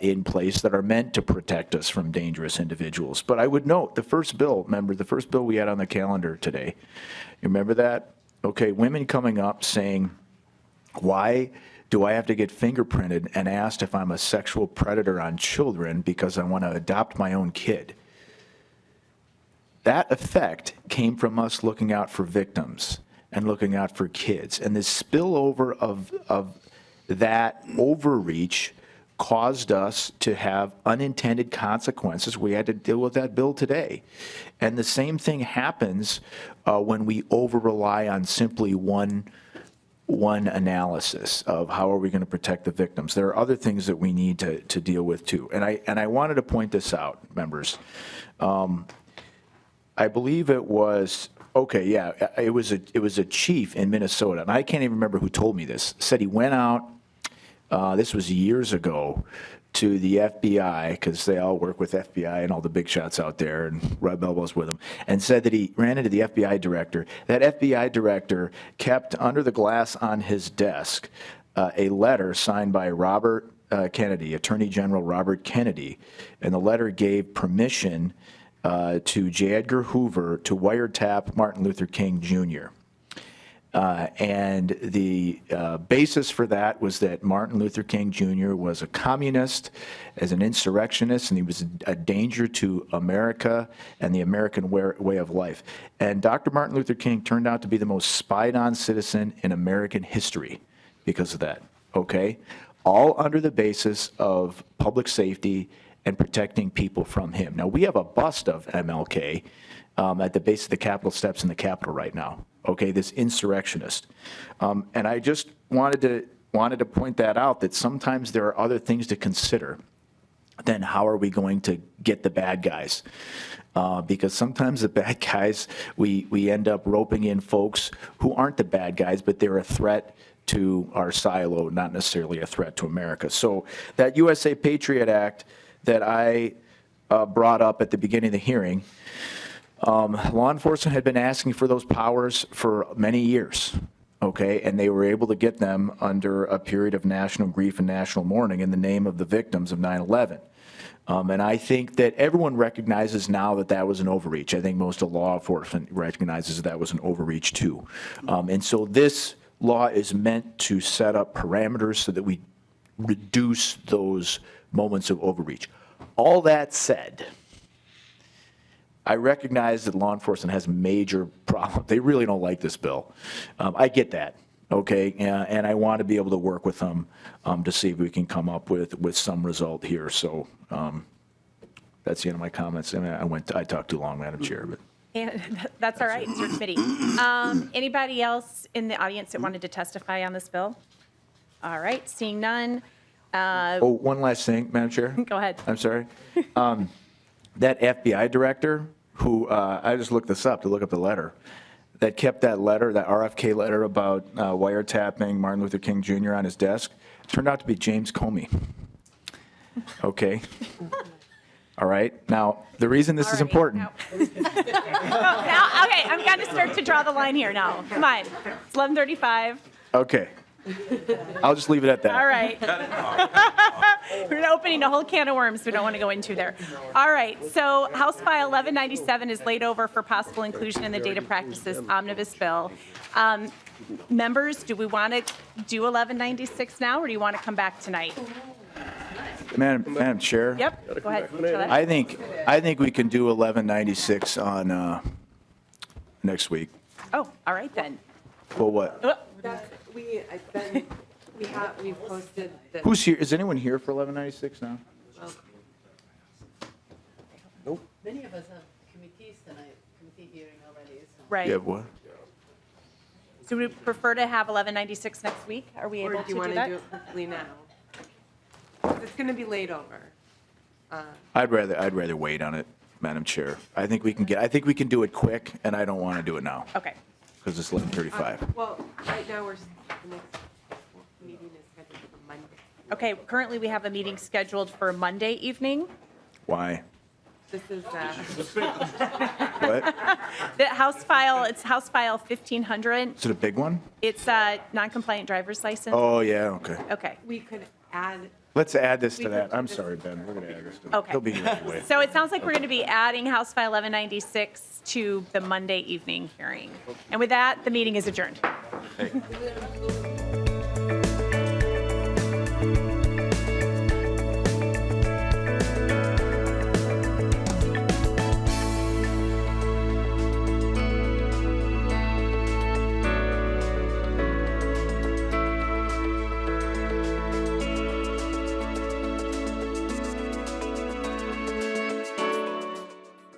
in place that are meant to protect us from dangerous individuals. But I would note the first bill we had on the calendar today. You remember that? Okay, women coming up saying, why do I have to get fingerprinted and asked if I'm a sexual predator on children because I want to adopt my own kid? That effect came from us looking out for victims and looking out for kids. And the spillover of that overreach caused us to have unintended consequences. We had to deal with that bill today. And the same thing happens when we over-rely on simply one analysis of how are we going to protect the victims. There are other things that we need to deal with too. And I wanted to point this out, members. I believe it was, it was a chief in Minnesota, and I can't even remember who told me this, said he went out, this was years ago, to the FBI, because they all work with FBI and all the big shots out there and rub elbows with them, and said that he ran into the FBI director. That FBI director kept under the glass on his desk a letter signed by Robert Kennedy, Attorney General Robert Kennedy, and the letter gave permission to J. Edgar Hoover to wiretap Martin Luther King Jr. And the basis for that was that Martin Luther King Jr. was a communist, as an insurrectionist, and he was a danger to America and the American way of life. And Dr. Martin Luther King turned out to be the most spied-on citizen in American history because of that, okay? All under the basis of public safety and protecting people from him. Now, we have a bust of MLK at the base of the Capitol steps in the Capitol right now. Okay, this insurrectionist. And I just wanted to point that out, that sometimes there are other things to consider than how are we going to get the bad guys. Because sometimes the bad guys, we end up roping in folks who aren't the bad guys, but they're a threat to our silo, not necessarily a threat to America. So that USA Patriot Act that I brought up at the beginning of the hearing, law enforcement had been asking for those powers for many years, okay, and they were able to get them under a period of national grief and national mourning in the name of the victims of 9/11. And I think that everyone recognizes now that that was an overreach. I think most of law enforcement recognizes that was an overreach too. And so this law is meant to set up parameters so that we reduce those moments of overreach. All that said, I recognize that law enforcement has major problems. They really don't like this bill. I get that, okay? And I want to be able to work with them to see if we can come up with some result here. So that's the end of my comments. I mean, I talked too long, Madam Chair. But. And that's all right, it's your committee. Anybody else in the audience that wanted to testify on this bill? All right, seeing none. One last thing, Madam Chair. Go ahead. I'm sorry. That FBI director, who I just looked this up to look up the letter, that kept that letter, that RFK letter about wiretapping Martin Luther King Jr. on his desk, turned out to be James Comey. Okay. All right? Now, the reason this is Alrighty, important, Now, okay, I'm going to start to draw the line here now. Come on. It's 11:35. okay. I'll just leave it at that. All right. We're opening a whole can of worms we don't want to go into there. All right, so House File 1197 is laid over for possible inclusion in the data practices omnibus bill. Members, do we want to do 1196 now, or do you want to come back tonight? Madam Chair? Yep, go ahead. I think we can do 1196 on next week. Oh, all right then. Well, what? We've posted the. Who's here? Is anyone here for 1196 now? Many of us have committees tonight, committee hearing already. Right. You have what? So we prefer to have 1196 next week? Are we able to do Or do you want that? to do it quickly now? It's going to be laid over. I'd rather wait on it, Madam Chair. I think we can do it quick, and I don't want to do it now Okay. because it's 11:35. Well, right now, the next meeting is scheduled for Monday. Okay, currently we have a meeting scheduled for Monday evening. Why? This is, What? The House File, it's House File 1500. Is it a big one? It's a non-compliant driver's license. Oh, yeah, okay. Okay. we could add, Let's add this to that. I'm sorry, Ben. We're going to add this to that. Okay. He'll be here anyway. So it sounds like we're going to be adding House File 1196 to the Monday evening hearing. And with that, the meeting is adjourned.